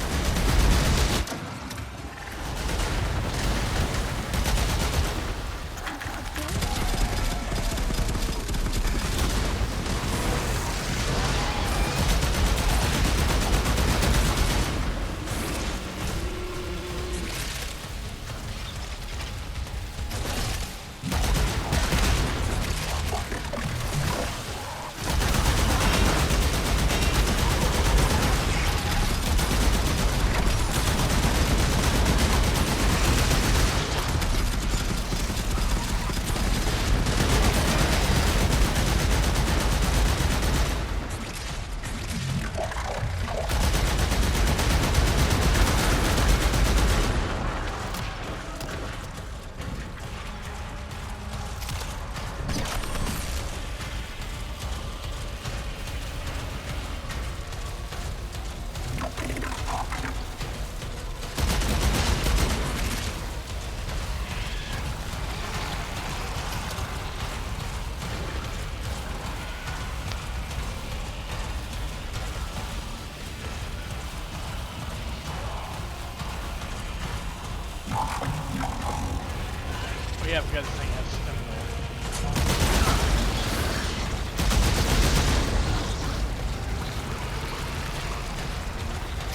Oh yeah, because this thing has stamina.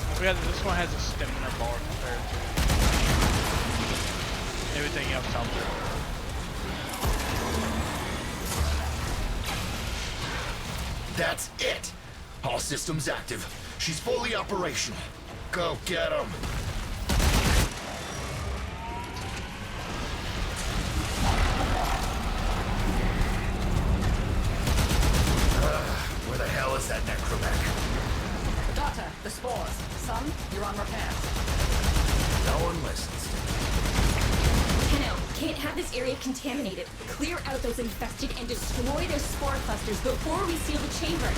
I forgot that this one has a stamina bar compared to everything else out there. That's it. All systems active. She's fully operational. Go get 'em. Where the hell is that necromech? Doctor, the spores. Son, you're on repair. No one listens to me. Tenno, can't have this area contaminated. Clear out those infested and destroy their spore clusters before we seal the chamber.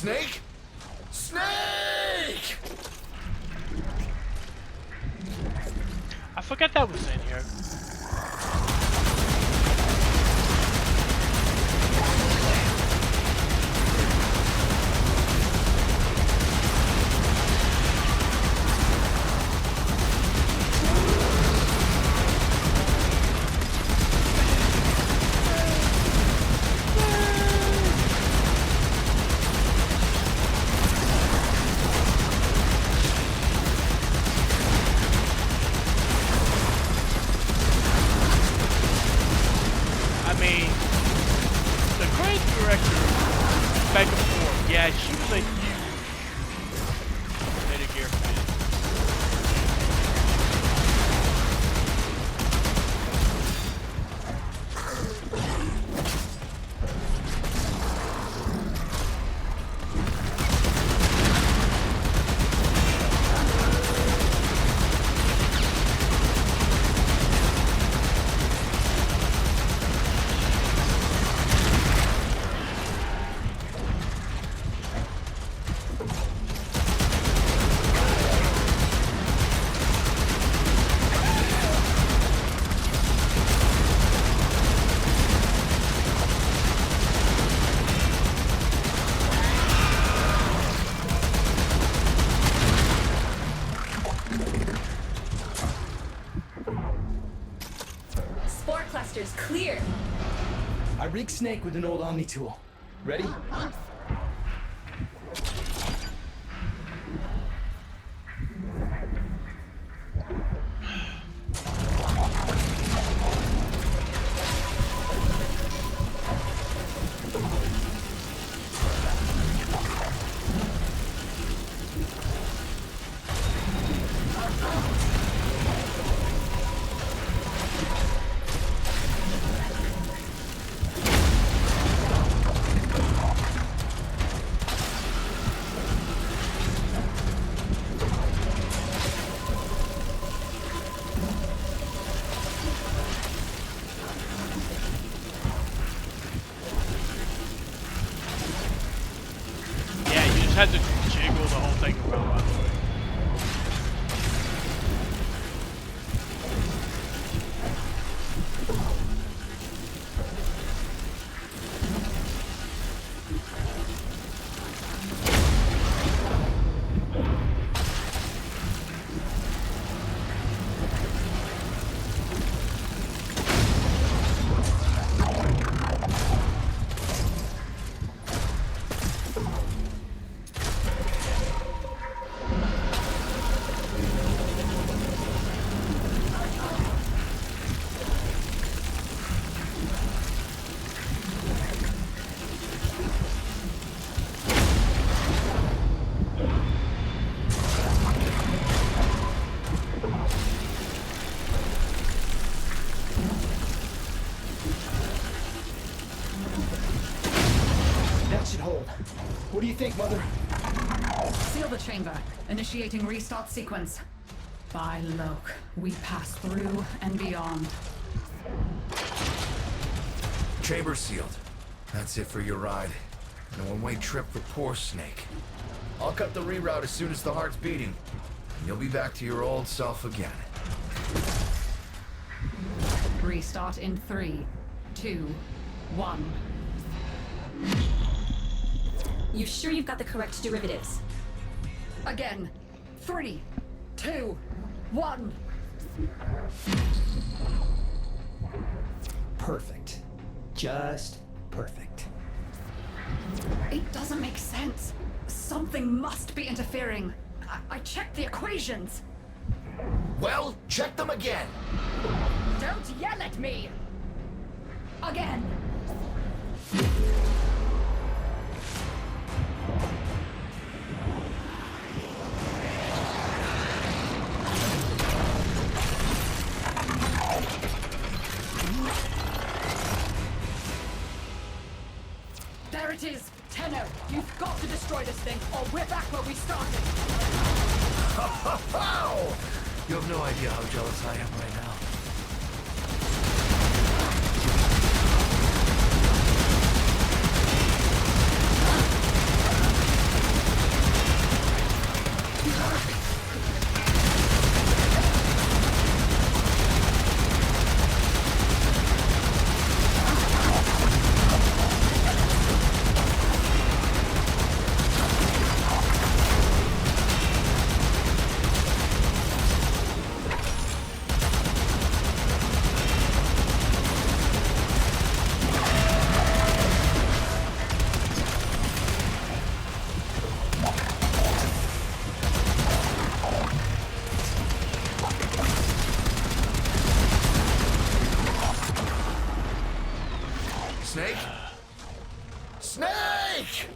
Snake? Snake! I forgot that was in here. I mean, the great director, back and forth, yeah, she was a huge Metal Gear fan. Spore clusters clear. I rigged Snake with an old Omni tool. Ready? Yeah, you just had to jiggle the whole thing around, by the way. That should hold. What do you think, Mother? Seal the chamber. Initiating restart sequence. By Loke, we pass through and beyond. Chamber sealed. That's it for your ride. And a one-way trip for poor Snake. I'll cut the reroute as soon as the heart's beating. And you'll be back to your old self again. Restart in 3, 2, 1. You sure you've got the correct derivatives? Again. 3, 2, 1. Perfect. Just perfect. It doesn't make sense. Something must be interfering. I checked the equations. Well, check them again. Don't yell at me! Again! There it is! Tenno, you've got to destroy this thing, or we're back where we started! Wow! You have no idea how jealous I am right now. Snake!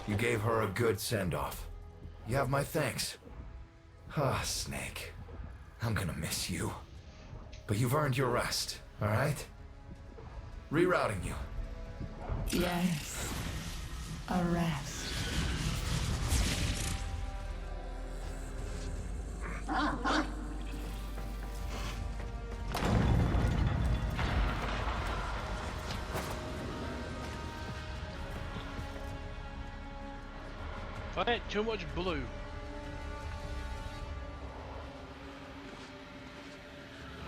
You gave her a good send-off. You have my thanks. Ah, Snake. I'm gonna miss you. But you've earned your rest, alright? Rerouting you. Yes. A rest. What? Too much blue.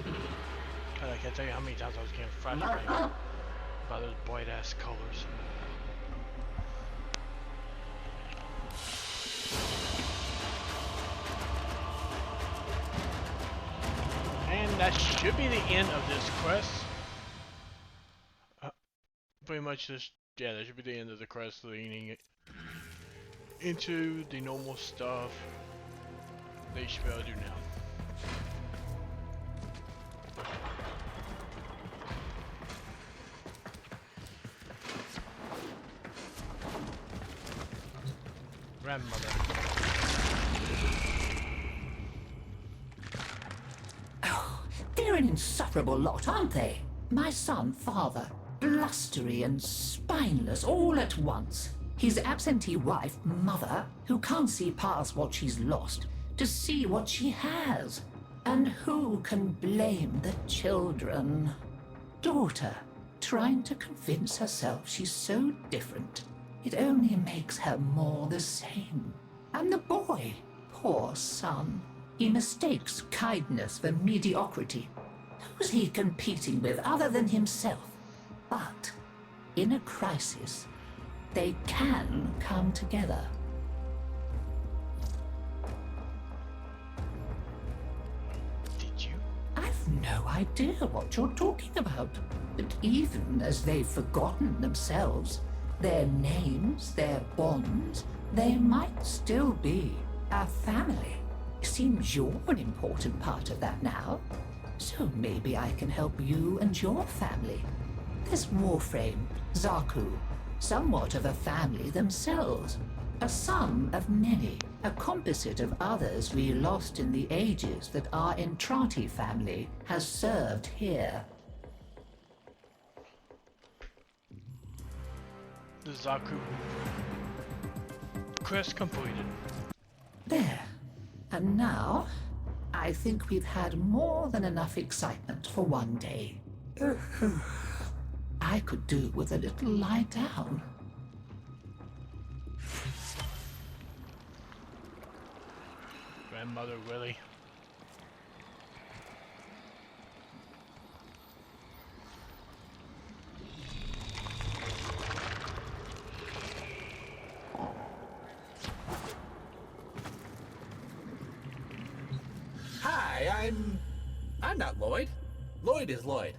God, I can't tell you how many times I was getting frustrated by those bright ass colors. And that should be the end of this quest. Pretty much this, yeah, that should be the end of the quest, leading it into the normal stuff that you should be able to do now. Grandmother. Oh, they're an insufferable lot, aren't they? My son, father, blustery and spineless all at once. His absentee wife, mother, who can't see past what she's lost to see what she has. And who can blame the children? Daughter, trying to convince herself she's so different. It only makes her more the same. And the boy, poor son, he mistakes kindness for mediocrity. Who's he competing with other than himself? But in a crisis, they can come together. Did you? I've no idea what you're talking about. But even as they've forgotten themselves, their names, their bonds, they might still be a family. Seems you're an important part of that now. So maybe I can help you and your family. There's Warframe, Zaku, somewhat of a family themselves. A sum of many, a composite of others we lost in the ages that our Entrati family has served here. The Zaku quest completed. There. And now, I think we've had more than enough excitement for one day. I could do with a little lie down. Grandmother Willie. Hi, I'm not Lloyd. Lloyd is Lloyd.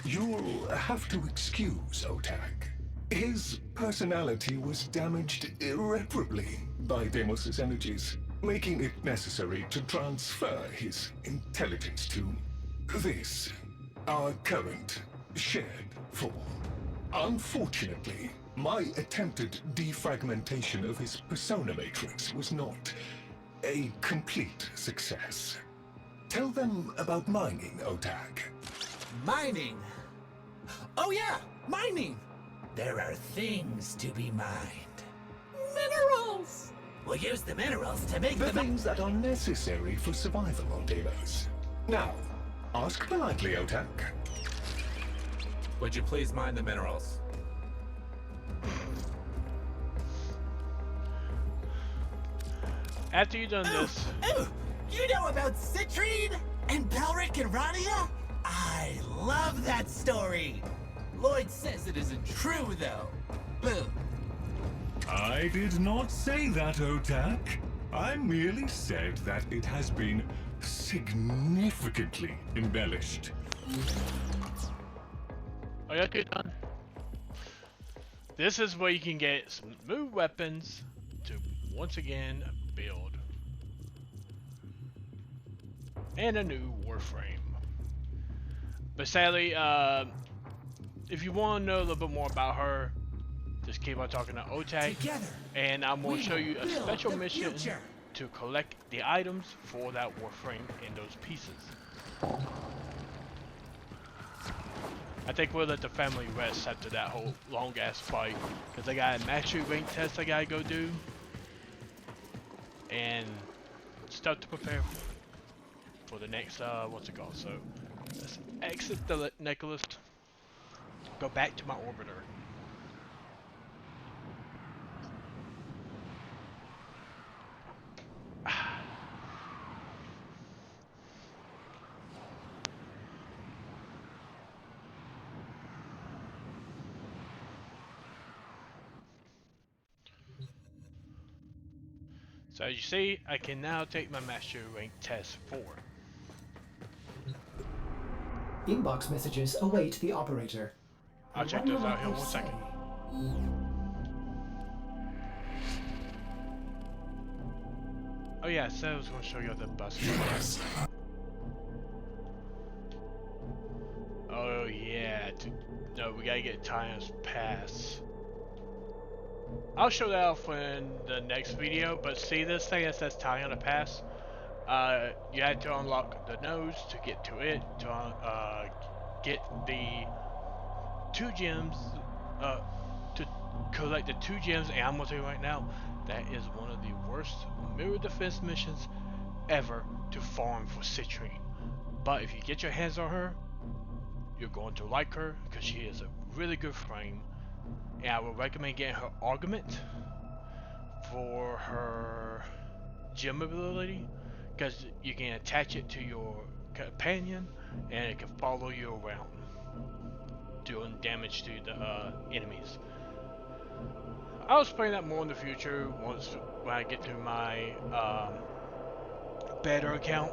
You'll have to excuse Otak. His personality was damaged irreparably by Deimos's energies, making it necessary to transfer his intelligence to this, our current shared form. Unfortunately, my attempted defragmentation of his persona matrix was not a complete success. Tell them about mining, Otak. Mining. Oh yeah, mining. There are things to be mined. Minerals. We'll use the minerals to make The things that are necessary for survival on Deimos. Now, ask politely, Otak. Would you please mine the minerals? After you've done this, Oh, you know about Citrine and Belric and Rania? I love that story. Lloyd says it isn't true, though. Boo. I did not say that, Otak. I merely said that it has been significantly embellished. are you okay done? this is where you can get some new weapons to once again build. And a new Warframe. But sadly, if you want to know a little bit more about her, just keep on talking to Otag, and I'm going to show you a special mission to collect the items for that Warframe in those pieces. I think we'll let the family rest after that whole long ass fight, because I got a mastery rank test I gotta go do, and stuff to prepare for the next what's it called. So let's exit the Nicholas, go back to my orbiter. So as you see, I can now take my mastery rank test 4. Inbox messages await the operator. I'll check those out here in 1 second. Oh yeah, so I was going to show you the bus. Oh yeah, no, we gotta get Tyon's pass. I'll show that off in the next video, but see this thing that says Tyon pass? You had to unlock the nose to get to it, to get the 2 gems, to collect the 2 gems, and I'm gonna tell you right now, that is one of the worst mirror defense missions ever to farm for Citrine. But if you get your hands on her, you're going to like her, because she is a really good frame, and I would recommend getting her augment for her gem ability, because you can attach it to your companion and it can follow you around doing damage to the enemies. I'll explain that more in the future when I get to my better account,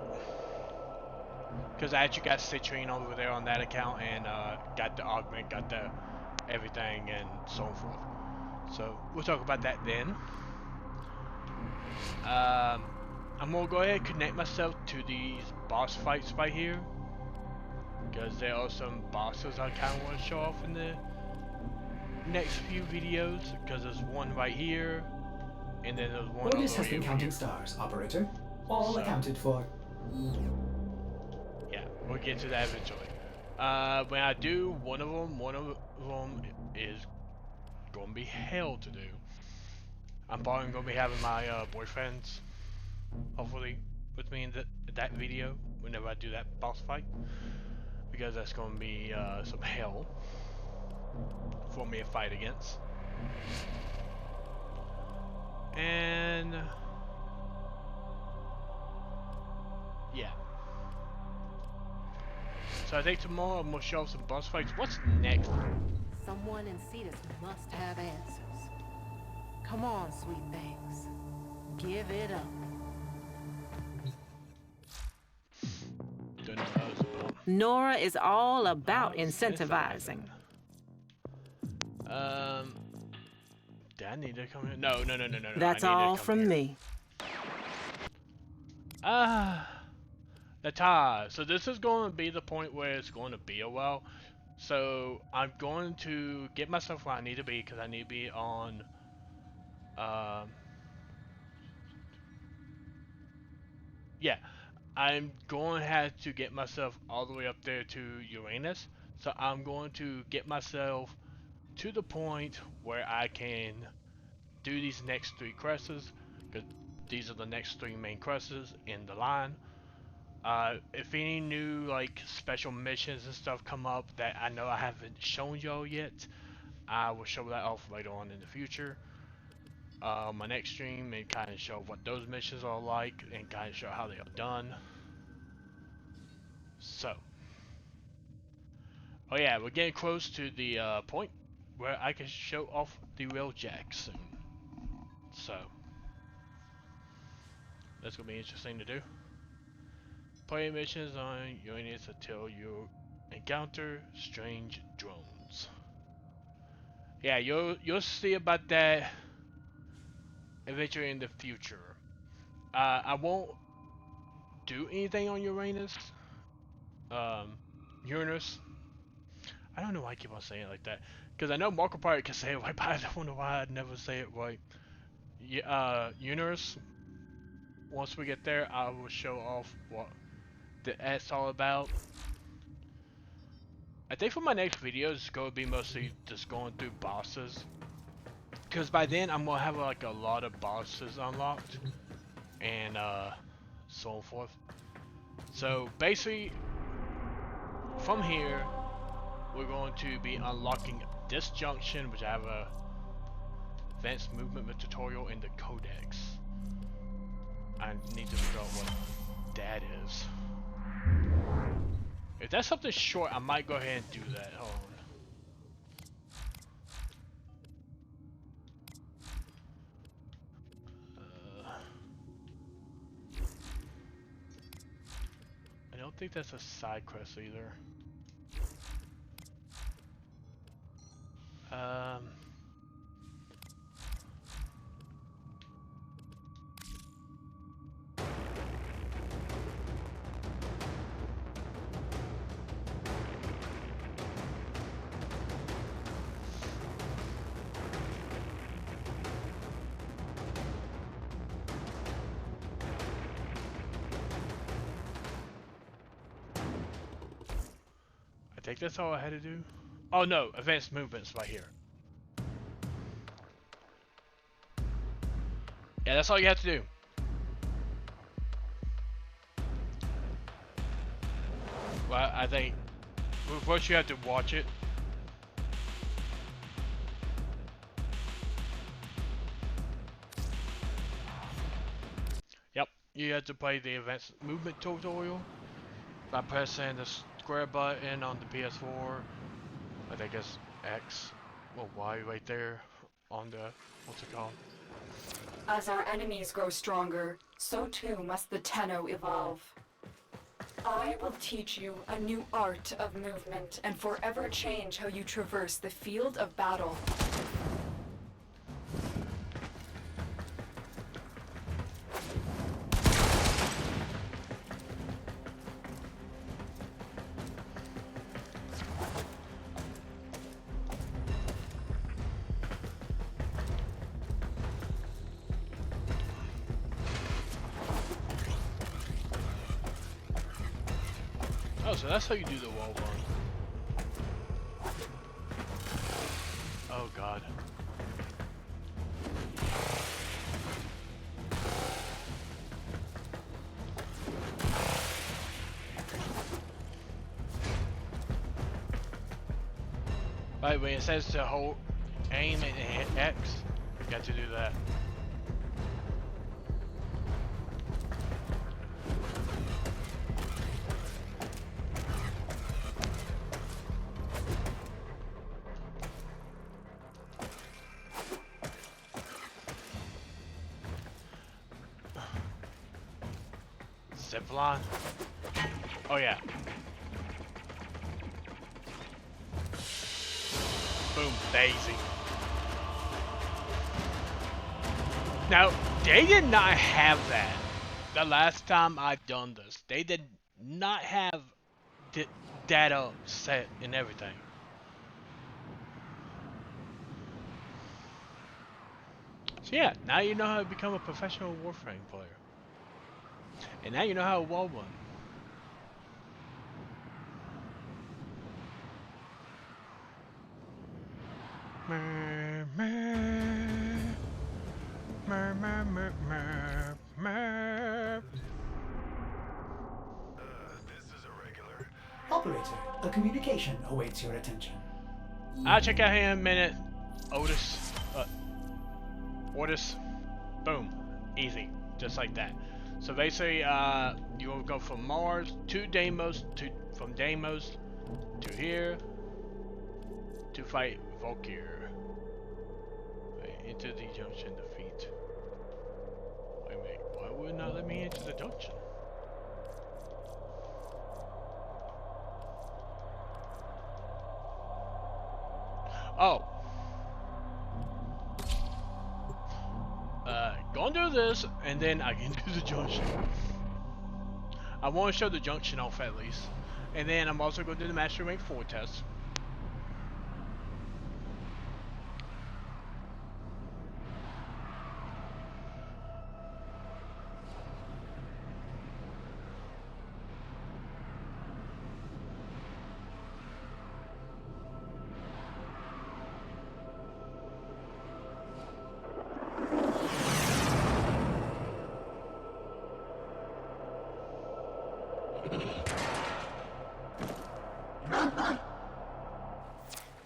because I actually got Citrine over there on that account and got the augment, got the everything and so forth. So we'll talk about that then. I'm gonna go ahead and connect myself to these boss fights right here, because there are some bosses I kind of want to show off in the next few videos, because there's one right here, and then there's one Orders over has been here. counting stars, operator. All accounted for. Yeah, we'll get to that eventually. When I do one of them is gonna be hell to do. I'm probably gonna be having my boyfriends, hopefully, with me in that video whenever I do that boss fight, because that's gonna be some hell for me to fight against. And yeah. So I think tomorrow I'm gonna show some boss fights. What's next? Someone in Cetus must have answers. Come on, sweet things. Give it up. Don't know what that was about. Nora is all about incentivizing. Do I need to come here? No. That's I need all to come from here. me. Nata. So this is going to be the point where it's going to be a while. So I'm going to get myself where I need to be, because I need to be on yeah, I'm going to have to get myself all the way up there to Uranus. So I'm going to get myself to the point where I can do these next 3 quests, because these are the next 3 main quests in the line. If any new like special missions and stuff come up that I know I haven't shown y'all yet, I will show that off later on in the future. My next stream, and kind of show what those missions are like and kind of show how they are done. So, oh yeah, we're getting close to the point where I can show off the railjack soon. So, that's gonna be interesting to do. Play missions on Uranus until you encounter strange drones. Yeah, you'll see about that eventually in the future. I won't do anything on Uranus. Uranus. I don't know why I keep on saying it like that. Because I know Markiplier can say it right, but I don't know why I'd never say it right. Yeah, Uranus. Once we get there, I will show off what that's all about. I think for my next video, it's going to be mostly just going through bosses. Because by then, I'm going to have like a lot of bosses unlocked. And so forth. So basically, from here, we're going to be unlocking this junction, which I have a advanced movement tutorial in the codex. I need to figure out what that is. If that's something short, I might go ahead and do that. Hold on. I don't think that's a side quest either. I think that's all I had to do. Oh no, advanced movements right here. Yeah, that's all you have to do. Well, I think first you have to watch it. Yep, you have to play the advanced movement tutorial by pressing the square button on the PS4. I think it's X or Y right there on the, what's it called? As our enemies grow stronger, so too must the Tenno evolve. I will teach you a new art of movement and forever change how you traverse the field of battle. Oh, so that's how you do the wall run. Oh god. By the way, it says to hold aim and hit X. You got to do that. Zipline. Oh yeah. Boom, Daisy. Now, they did not have that. The last time I've done this, they did not have the data set and everything. So yeah, now you know how to become a professional Warframe player. And now you know how to wall run. This is a regular. Operator, a communication awaits your attention. I'll check out here in a minute. Otis. Otis. Boom. Easy. Just like that. So basically, you will go from Mars to Deimos, from Deimos to here to fight Volkir. Into the junction defeat. Wait a minute, why would it not let me into the junction? Oh, gonna do this, and then I can do the junction. I want to show the junction off at least. And then I'm also going to do the Master Rank 4 test.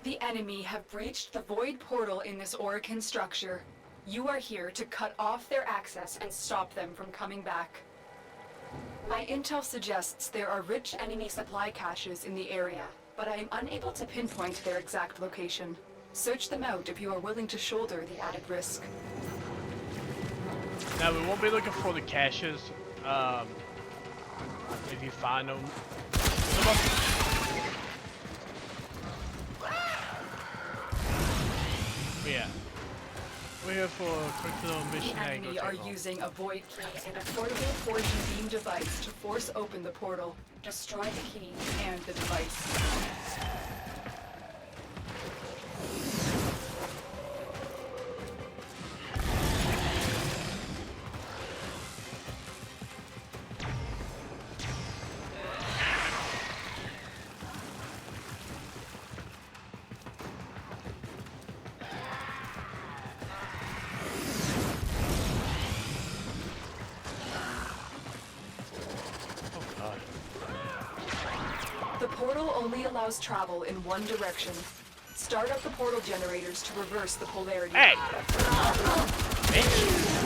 The enemy have breached the void portal in this Orican structure. You are here to cut off their access and stop them from coming back. My intel suggests there are rich enemy supply caches in the area, but I am unable to pinpoint their exact location. Search them out if you are willing to shoulder the added risk. Now we won't be looking for the caches. If you find them. Yeah. We're here for a quick little mission. The enemy are using a void key and a portable forging beam device to force open the portal. Destroy the key and the device. The portal only allows travel in one direction. Start up the portal generators to reverse the polarity. Hey! Bitch.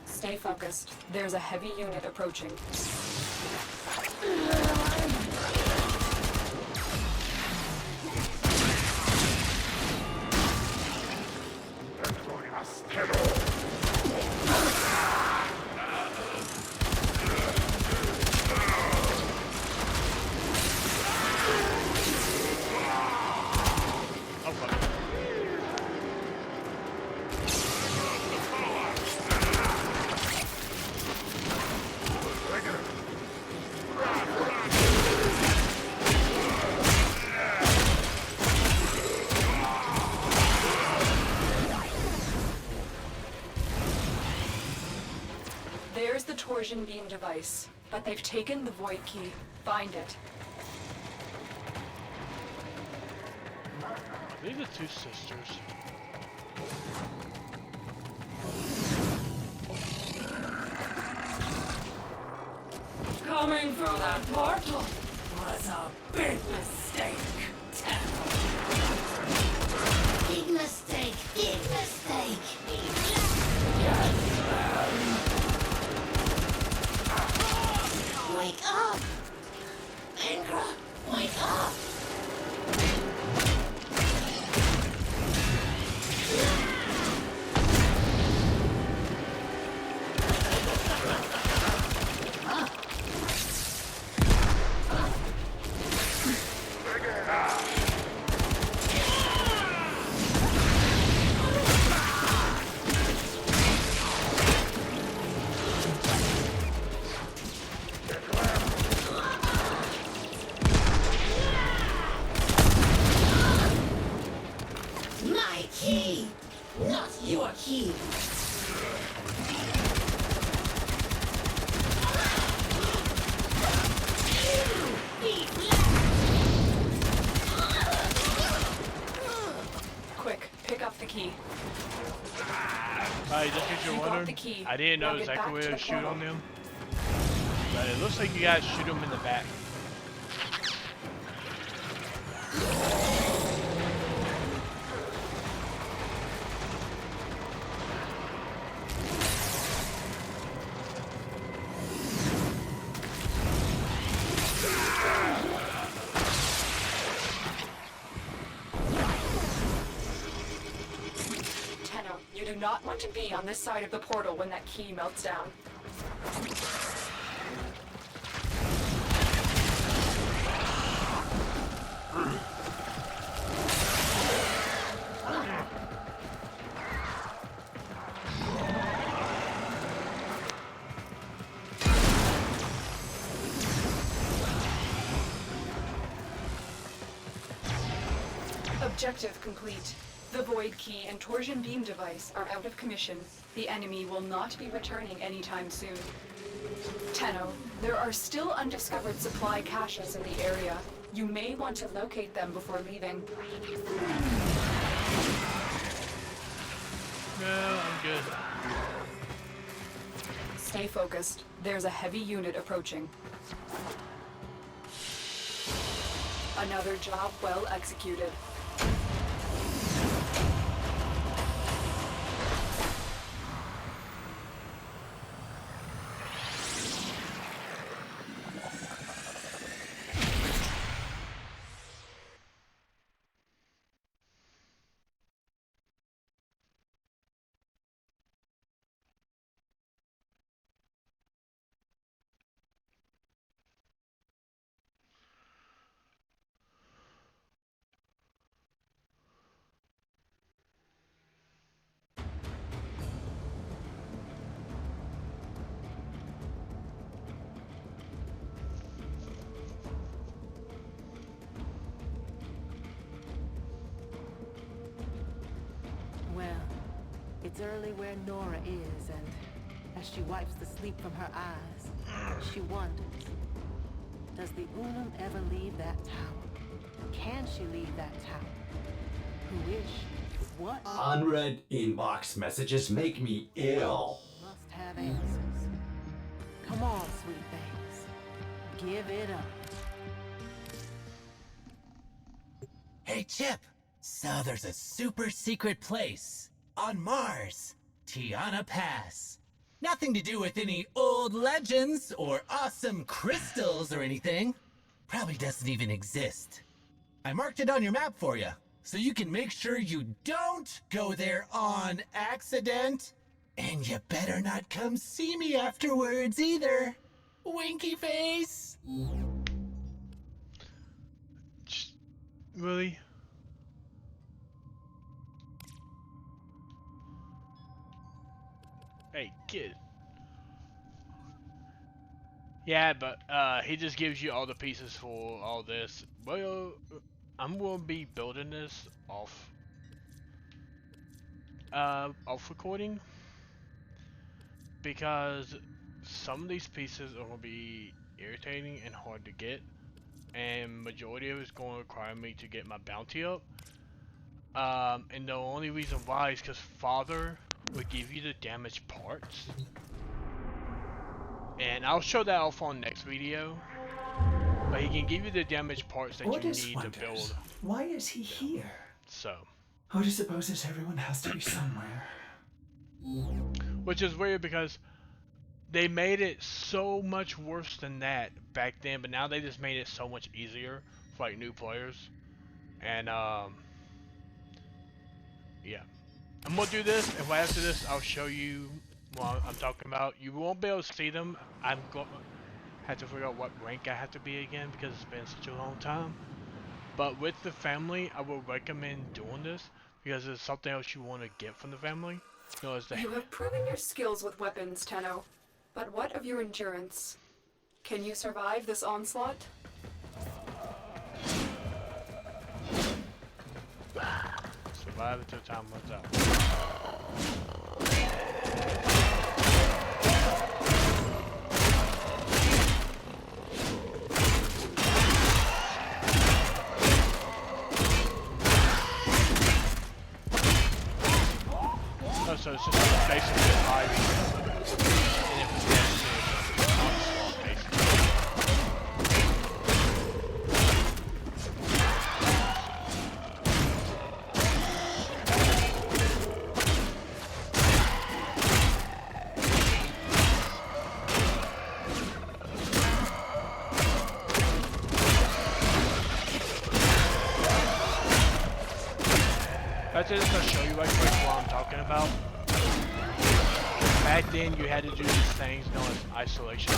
Stay focused. There's a heavy unit approaching. There's the torsion beam device, but they've taken the void key. Find it. These are two sisters. Coming through that portal was a big mistake. Big mistake, big mistake. Wake up! Ingra, wake up! building. the key. I didn't know Now get exactly back where to to the shoot portal. on them. But it looks like you guys shoot them in the back. Tenno, you do not want to be on this side of the portal when that key melts down. Objective complete. The Void Key and Torsion Beam device are out of commission. The enemy will not be returning anytime soon. Tenno, there are still undiscovered supply caches in the area. You may want to locate them before leaving. No, I'm good. Stay focused. There's a heavy unit approaching. Another job well executed. Well, it's early where Nora is, and as she wipes the sleep from her eyes, she wonders, does the Unum ever leave that tower? Can she leave that tower? Who is she? What Unread inbox messages make me ill. must have answers? Come on, sweet things. Give it up. Hey, Chip. So there's a super secret place on Mars, Tiana Pass. Nothing to do with any old legends or awesome crystals or anything. Probably doesn't even exist. I marked it on your map for you, so you can make sure you don't go there on accident. And you better not come see me afterwards either. Winky face. Really? Hey, kid. Yeah, but he just gives you all the pieces for all this. Well, I'm gonna be building this off recording because some of these pieces are gonna be irritating and hard to get, and majority of it's gonna require me to get my bounty up. And the only reason why is because Father will give you the damaged parts. And I'll show that off on next video. But he can give you the damaged parts that you need to build. Why is he here? So. Oda supposes everyone has to be somewhere. Which is weird because they made it so much worse than that back then, but now they just made it so much easier for like new players. And yeah. I'm gonna do this, and right after this I'll show you what I'm talking about. You won't be able to see them. I'm gonna have to figure out what rank I have to be again because it's been such a long time. But with the family, I would recommend doing this because it's something else you want to get from the family. You have proven your skills with weapons, Tenno. But what of your endurance? Can you survive this onslaught? Survive until time runs out. Oh, so it's just basically a 5v5. this to show you right quick what I'm talking about. Back then you had to do these things known as isolation.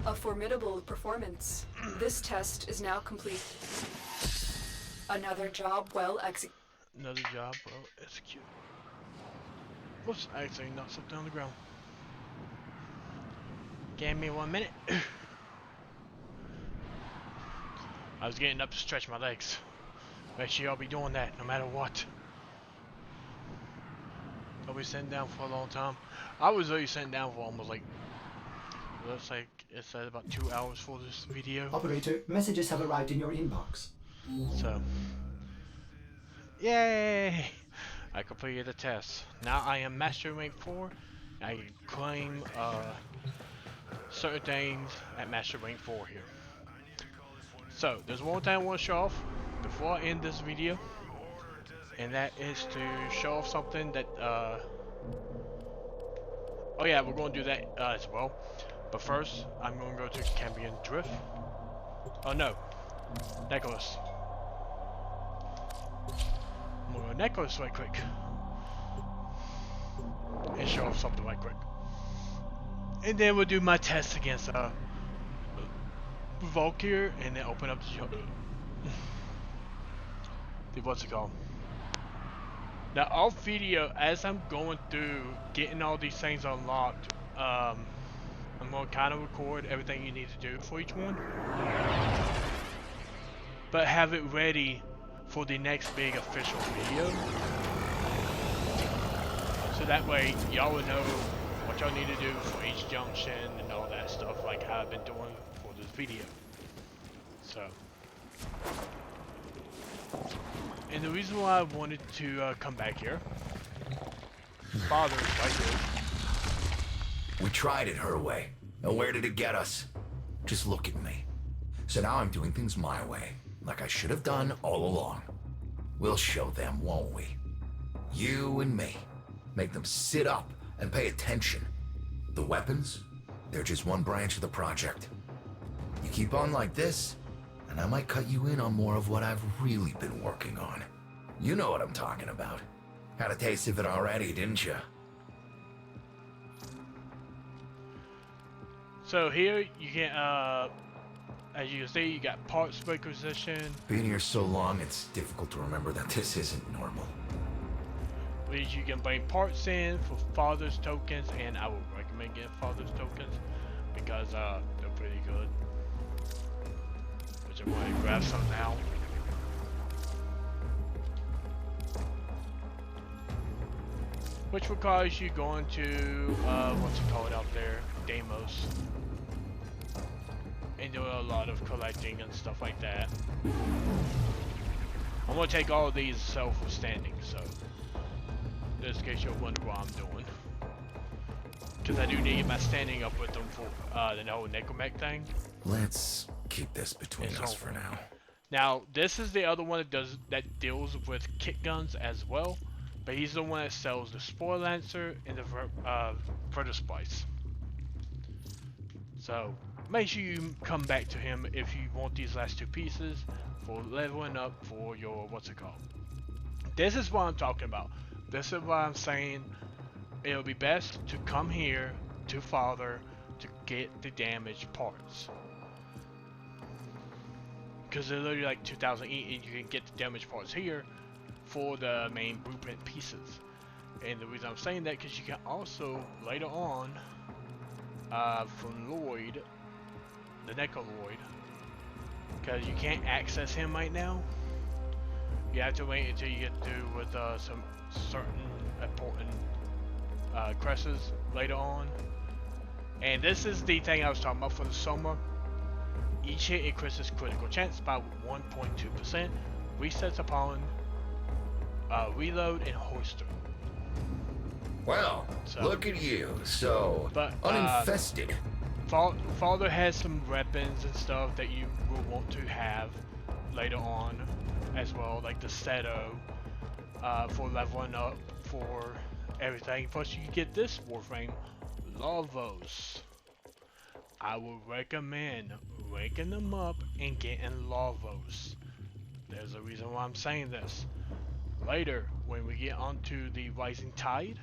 A formidable performance. This test is now complete. Another job well executed. Another job well executed. Whoops, I actually knocked something on the ground. Give me 1 minute. I was getting up to stretch my legs. Make sure y'all be doing that no matter what. I'll be sitting down for a long time. I was really sitting down for almost like, looks like it said about 2 hours for this video. Operator, messages have arrived in your inbox. So, yay! I completed the test. Now I am Master Rank 4. I can claim certain things at Master Rank 4 here. So, there's one thing I want to show off before I end this video. And that is to show off something that, oh yeah, we're going to do that as well. But first, I'm going to go to Cambion Drift. Oh no, Necklace. I'm going to go Necklace right quick. And show off something right quick. And then we'll do my test against Valkyr and then open up the what's it called? Now off video, as I'm going through getting all these things unlocked, I'm going to kind of record everything you need to do for each one, but have it ready for the next big official video, so that way y'all will know what y'all need to do for each junction and all that stuff, like how I've been doing for this video. So, and the reason why I wanted to come back here, Father is right here. We tried it her way. And where did it get us? Just look at me. So now I'm doing things my way, like I should have done all along. We'll show them, won't we? You and me. Make them sit up and pay attention. The weapons, they're just one branch of the project. You keep on like this, and I might cut you in on more of what I've really been working on. You know what I'm talking about. Had a taste of it already, didn't you? So here you can, as you can see, you got parts requisition. Being here so long, it's difficult to remember that this isn't normal. Which you can bring parts in for Father's tokens, and I would recommend getting Father's tokens because they're pretty good. Which I'm going to grab some now. Which requires you going to, what's it called out there? Deimos. And do a lot of collecting and stuff like that. I'm going to take all of these self-standing, so just in case you're wondering what I'm doing. Because I do need my standing up with them for the whole Necromech thing. Let's keep this between us for now. Now, this is the other one that deals with kit guns as well. But he's the one that sells the Spore Lancer and the Vertispice. So make sure you come back to him if you want these last two pieces for leveling up for your what's it called. This is what I'm talking about. This is what I'm saying. It'll be best to come here to Father to get the damaged parts. Because they're literally like 2,000 each, and you can get the damaged parts here for the main blueprint pieces. And the reason I'm saying that because you can also later on from Lloyd, the Necroloid, because you can't access him right now. You have to wait until you get through with some certain important cresses later on. And this is the thing I was talking about for the Soma. Each hit increases critical chance by 1.2%, resets upon reload and holster. Well, So- look at you, so But, uninfested. Father has some weapons and stuff that you will want to have later on as well, like the Seto for leveling up for everything. Plus you get this Warframe, Lavos. I would recommend waking them up and getting Lavos. There's a reason why I'm saying this. Later, when we get onto the Rising Tide,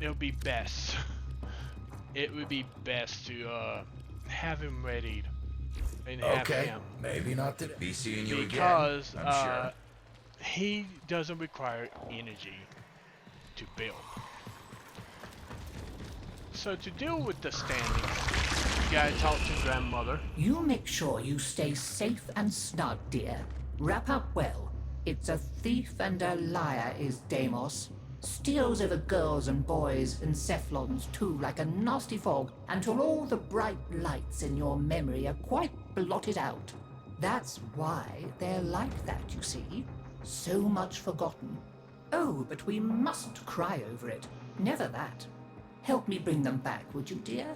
it'll be best. It would be best to have him ready and have Okay, him, maybe not to be seeing you because again, I'm sure. he doesn't require energy to build. So to deal with the standings, you gotta talk to grandmother. You make sure you stay safe and snug, dear. Wrap up well. It's a thief and a liar, is Deimos. Steals over girls and boys and Cephalons too, like a nasty fog, until all the bright lights in your memory are quite blotted out. That's why they're like that, you see. So much forgotten. Oh, but we mustn't cry over it. Never that. Help me bring them back, would you, dear?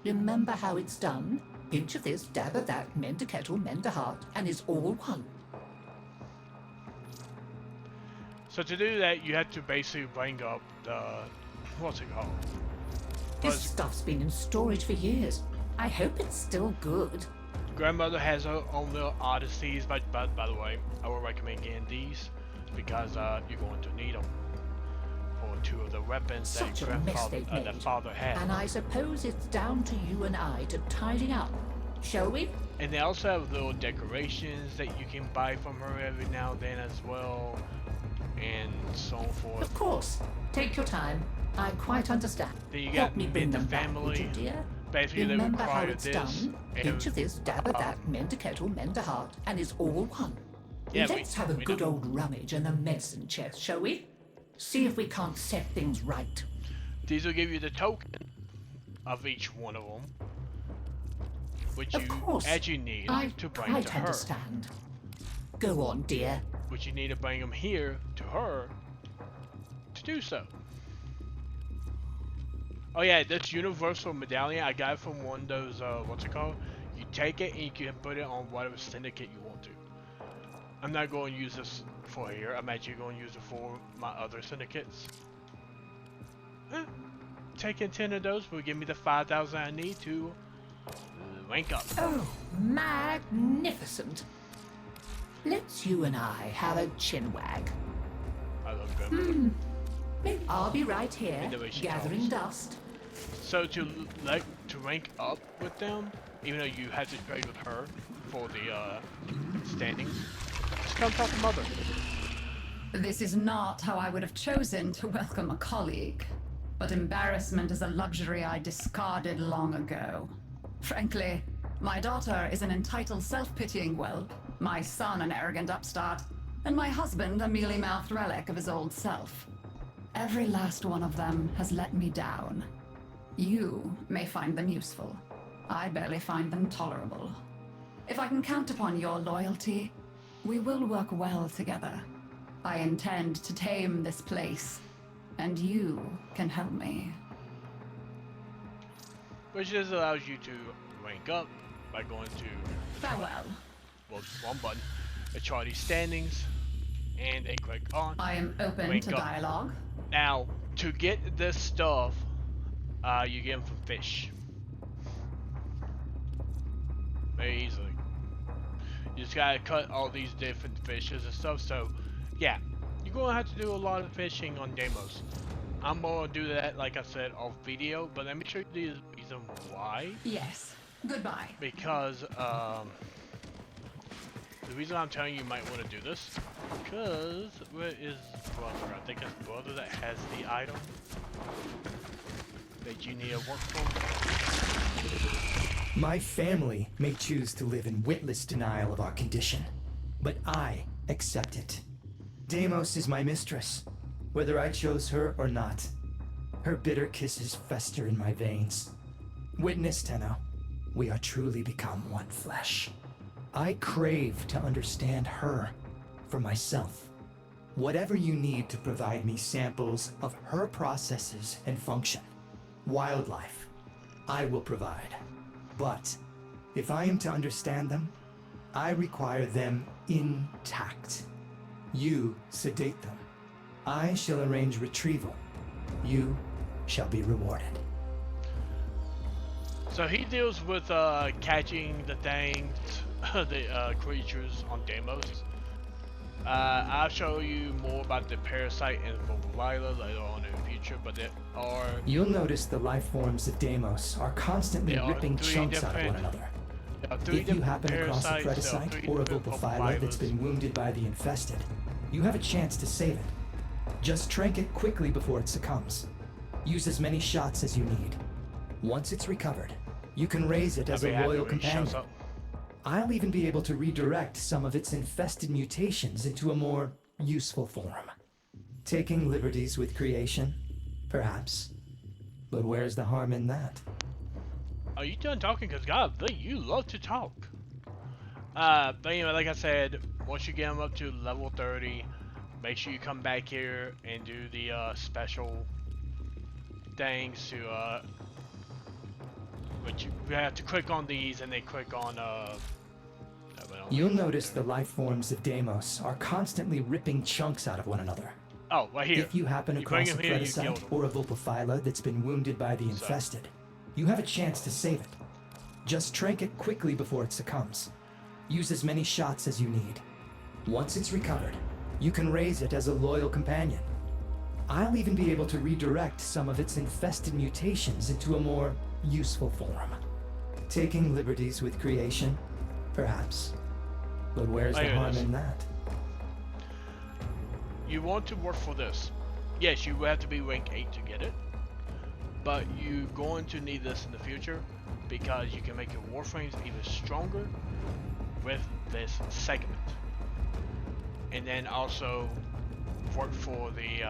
Remember how it's done? Pinch of this, dab of that, mend a kettle, mend a heart, and it's all one. So to do that, you have to basically bring up the, what's it called? This stuff's been in storage for years. I hope it's still good. Grandmother has her own little odysseys, but by the way, I would recommend getting these because you're going to need them for two of the weapons Such that a mess they've made. that father had. And I suppose it's down to you and I to tidy up. Shall we? And they also have little decorations that you can buy from her every now and then as well, and so forth. Of course. Take your time. I quite understand. Then you Help got me bring the them back, would you, family. dear? Basically, they Remember how require it's this. done? Pinch of this, dab of that, mend a kettle, mend a heart, and it's all one. Yeah, Let's have a we good know. old rummage in the medicine chest, shall we? See if we can't set things right. These will give you the token of each one of them, which Of you course. actually need I to bring quite to her. understand. Go on, dear. Which you need to bring them here to her to do so. Oh yeah, this universal medallion I got from one of those, what's it called? You take it and you can put it on whatever syndicate you want to. I'm not going to use this for here. I'm actually going to use it for my other syndicates. Taking 10 of those will give me the 5,000 I need to rank up. Oh, magnificent. Let's you and I have a chinwag. I love grandmother. I'll be right here, And the way she gathering talks. dust. So to rank up with them, even though you had to trade with her for the standings, just come talk to mother. This is not how I would have chosen to welcome a colleague, but embarrassment is a luxury I discarded long ago. Frankly, my daughter is an entitled, self-pitying whelp, my son an arrogant upstart, and my husband a mealy-mouthed relic of his old self. Every last one of them has let me down. You may find them useful. I barely find them tolerable. If I can count upon your loyalty, we will work well together. I intend to tame this place, and you can help me. Which just allows you to rank up by going to, Farewell. well, one button, a chart these standings, and a click on. I am open Rank to up. dialogue. Now, to get this stuff, you get them from fish. Very easily. You just gotta cut all these different fishes and stuff, so yeah, you're gonna have to do a lot of fishing on Deimos. I'm gonna do that, like I said, off video, but let me show you the reason why. Yes. Goodbye. Because, the reason I'm telling you might want to do this, because where is brother? I think it's brother that has the item that you need to work for. My family may choose to live in witless denial of our condition, but I accept it. Deimos is my mistress, whether I chose her or not. Her bitter kisses fester in my veins. Witness, Tenno. we are truly become one flesh. I crave to understand her for myself. Whatever you need to provide me samples of her processes and function, wildlife, I will provide. But if I am to understand them, I require them intact. You sedate them. I shall arrange retrieval. You shall be rewarded. So he deals with catching the things, the creatures on Deimos. I'll show you more about the parasite and Vila later on in the future, but there are... You'll notice the life forms of Deimos are constantly ripping chunks out of one another. If you happen across a predacite or a Vulpaphyla that's been wounded by the infested, you have a chance to save it. Just trank it quickly before it succumbs. Use as many shots as you need. Once it's recovered, you can raise it as a loyal companion. I'll even be able to redirect some of its infested mutations into a more useful form. Taking liberties with creation, perhaps. But where's the harm in that? Are you done talking? Because God, you love to talk. But anyway, like I said, once you get them up to level 30, make sure you come back here and do the special things to but you have to click on these and then click on You'll notice the life forms of Deimos are constantly ripping chunks out of one another. Oh, right here. If you happen across a predacite or a Vulpaphyla that's been wounded by the infested, you have a chance to save it. Just trank it quickly before it succumbs. Use as many shots as you need. Once it's recovered, you can raise it as a loyal companion. I'll even be able to redirect some of its infested mutations into a more useful form. Taking liberties with creation, perhaps. But where's the harm in that? You want to work for this. Yes, you will have to be rank 8 to get it. But you're going to need this in the future because you can make your Warframes even stronger with this segment. And then also work for the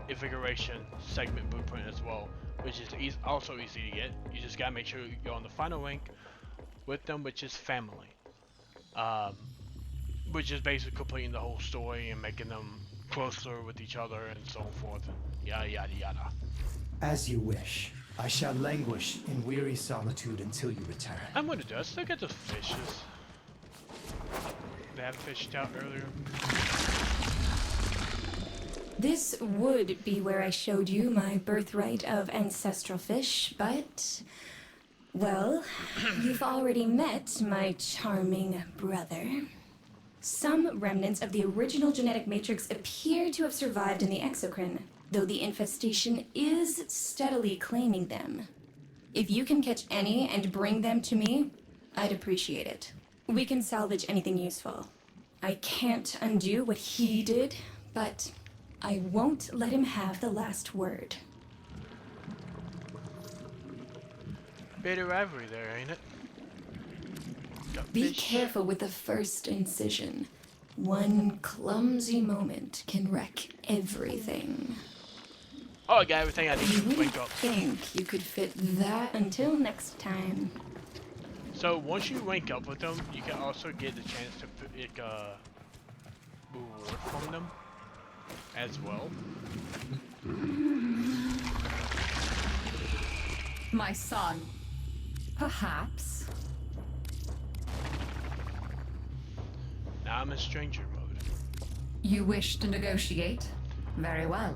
Invigoration segment blueprint as well, which is also easy to get. You just gotta make sure you're on the final rank with them, which is family. Which is basically completing the whole story and making them closer with each other and so forth. Yada yada yada. As you wish. I shall languish in weary solitude until you return. I'm gonna do. I still get the fishes. They had fished out earlier. This would be where I showed you my birthright of ancestral fish, but... well, you've already met my charming brother. Some remnants of the original genetic matrix appear to have survived in the exocrine, though the infestation is steadily claiming them. If you can catch any and bring them to me, I'd appreciate it. We can salvage anything useful. I can't undo what he did, but I won't let him have the last word. Bit of rivalry there, ain't it? Be careful with the first incision. One clumsy moment can wreck everything. Oh, I got everything I need to wake up. Think you could fit that until next time. So once you rank up with them, you can also get the chance to pick reward from them as well. My son. Perhaps. Now I'm in stranger mode. You wish to negotiate? Very well.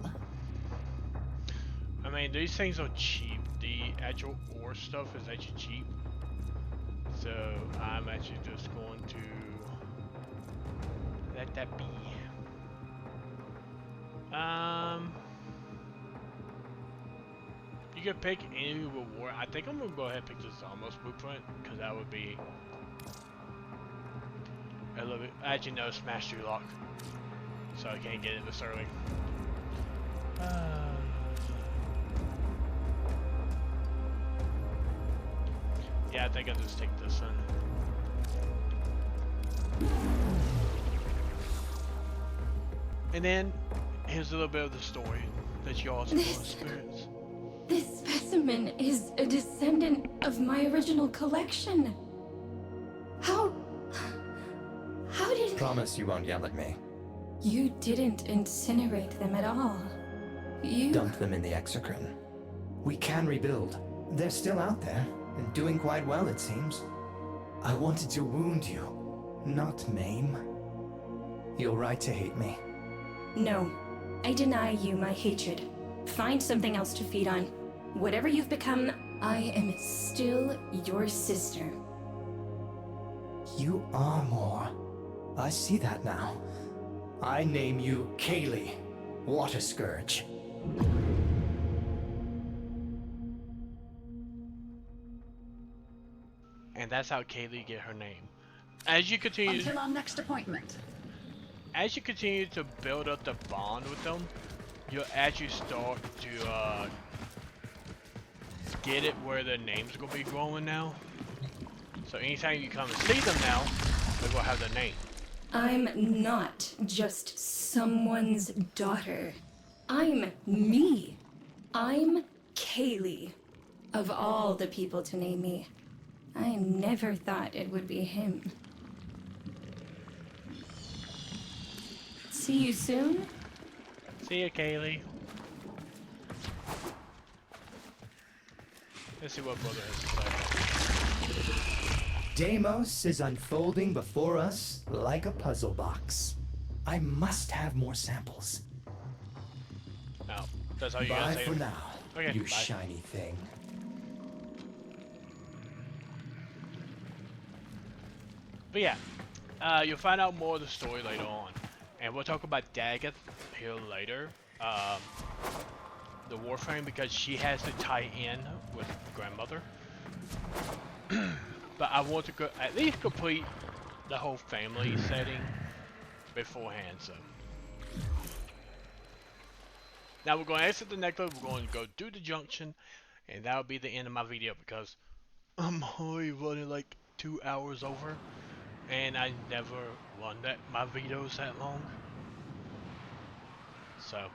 I mean, these things are cheap. The actual ore stuff is actually cheap. So I'm actually just going to let that be. You can pick any reward. I think I'm gonna go ahead and pick this almost blueprint because that would be a little bit. Actually, no, smash through lock, so I can't get it this early. Yeah, I think I'll just take this one. And then, here's a little bit of the story that you all will experience. This specimen is a descendant of my original collection. How did... Promise you won't yell at me. You didn't incinerate them at all. You... Dump them in the exocrine. We can rebuild. They're still out there, and doing quite well, it seems. I wanted to wound you, not maim. You're right to hate me. No. I deny you my hatred. Find something else to feed on. Whatever you've become, I am still your sister. You are more. I see that now. I name you Kaylee, Water Scourge. And that's how Kaylee get her name. As you continue, Until our next appointment. as you continue to build up the bond with them, you'll actually start to get it where their names are gonna be growing now. So anytime you come and see them now, they're gonna have their name. I'm not just someone's daughter. I'm me. I'm Kaylee. Of all the people to name me, I never thought it would be him. See you soon? See ya, Kaylee. Let's see what brother has to say. Deimos is unfolding before us like a puzzle box. I must have more samples. Oh, that's all you Bye gotta say. for now, Okay, you bye. shiny thing. But yeah, you'll find out more of the story later on. And we'll talk about Daggett here later. The Warframe, because she has to tie in with grandmother. But I want to go at least complete the whole family setting beforehand, so. Now we're going to exit the necklace, we're going to go do the junction, and that'll be the end of my video because I'm already running like 2 hours over. And I never run my videos that long. So.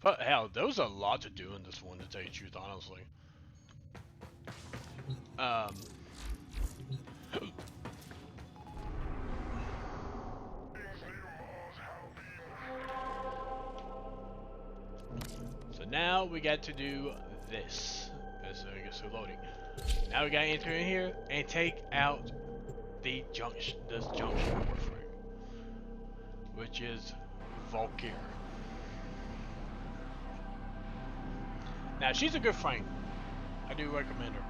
But hell, there was a lot to do in this one, to tell you the truth, honestly. So now we got to do this. As I guess we're loading. Now we gotta enter in here and take out the junction, this junction Warframe, which is Valkyr. Now she's a good frame. I do recommend her.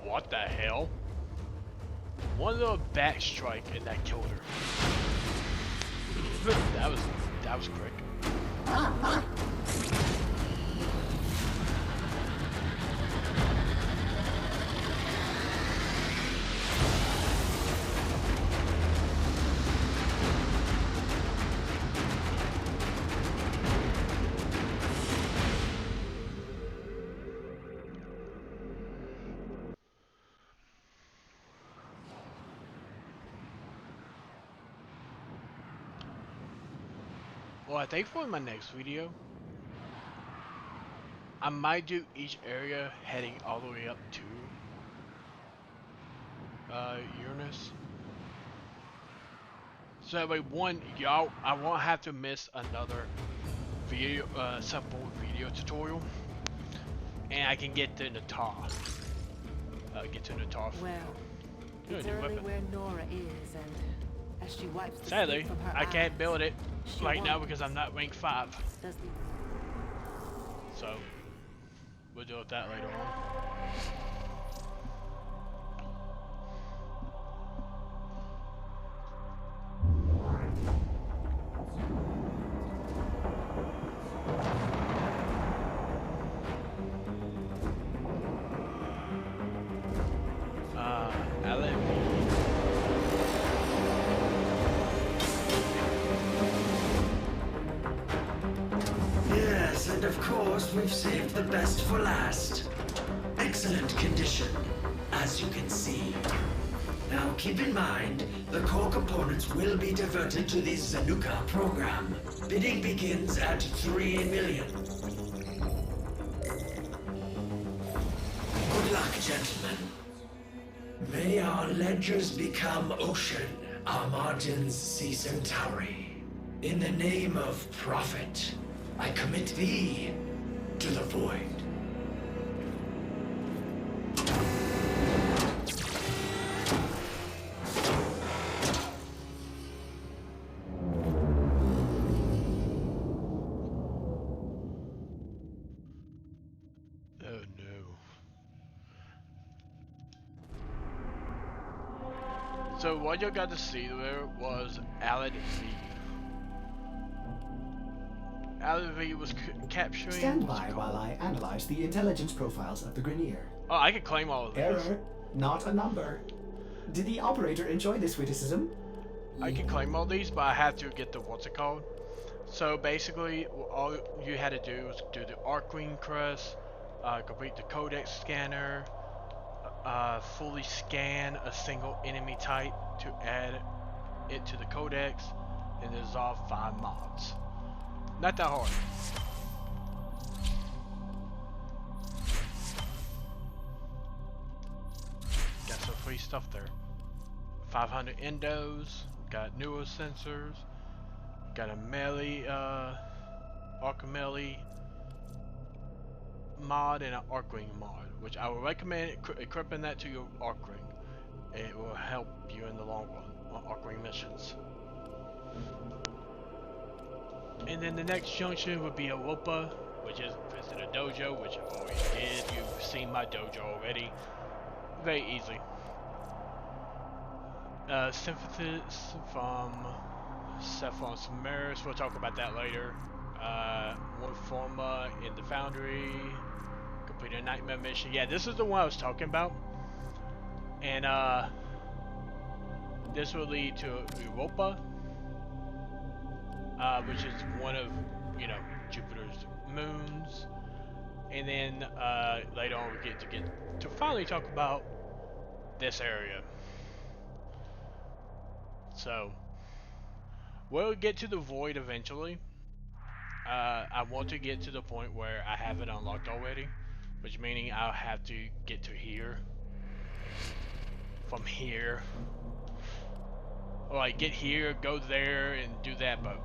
What the hell? One little back strike and that killed her. That was quick. Well, I think for my next video, I might do each area heading all the way up to Uranus. So that way, one, y'all, I won't have to miss another video, simple video tutorial, and I can get to Natar. Well, it's new early weapon. where Nora is, and as she wipes the Sadly, sleep from her I can't eyes, build it she right now wonders, because I'm not rank 5. does the So, we'll deal with that later on. course, we've saved the best for last. Excellent condition, as you can see. Now keep in mind, the core components will be diverted to the Zanuka program. Bidding begins at 3 million. Good luck, gentlemen. May our ledgers become ocean, our margins sea centauri. In the name of profit, I commit thee to the void. Oh no. So what you got to see there was Alad V. Alad V was capturing... Stand by while I analyze the intelligence profiles of the Grenier. Oh, I can claim all of these. Error, not a number. Did the operator enjoy this witticism? I can claim all these, but I have to get the what's it called. So basically, all you had to do was do the Arcwing Crest, complete the Codex scanner, fully scan a single enemy type to add it to the Codex, and dissolve 5 mods. Not that hard. Got some free stuff there. 500 endos, got newer sensors, got a melee, Arc-melee mod and an Arcwing mod, which I would recommend equipping that to your Arcwing. It will help you in the long run on Arcwing missions. And then the next junction would be Europa, which is visit a dojo, which I already did. You've seen my dojo already. Very easy. Synthesis from Saffron Samaris, we'll talk about that later. Warframe in the Foundry, complete a nightmare mission. Yeah, this is the one I was talking about. And this will lead to Europa, which is one of, you know, Jupiter's moons. And then later on we get to finally talk about this area. So we'll get to the void eventually. I want to get to the point where I have it unlocked already, which meaning I'll have to get to here. From here. Or like get here, go there, and do that, but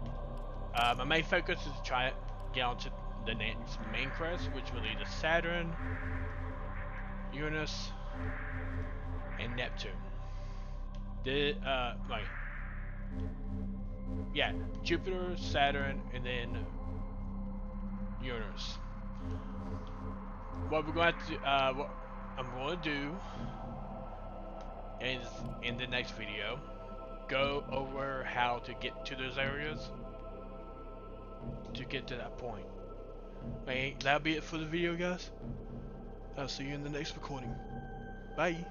my main focus is to try to get onto the next main quest, which will lead to Saturn, Uranus, and Neptune. Yeah, Jupiter, Saturn, and then Uranus. What we're going to, what I'm going to do is in the next video, go over how to get to those areas to get to that point. That'll be it for the video, guys. I'll see you in the next recording. Bye.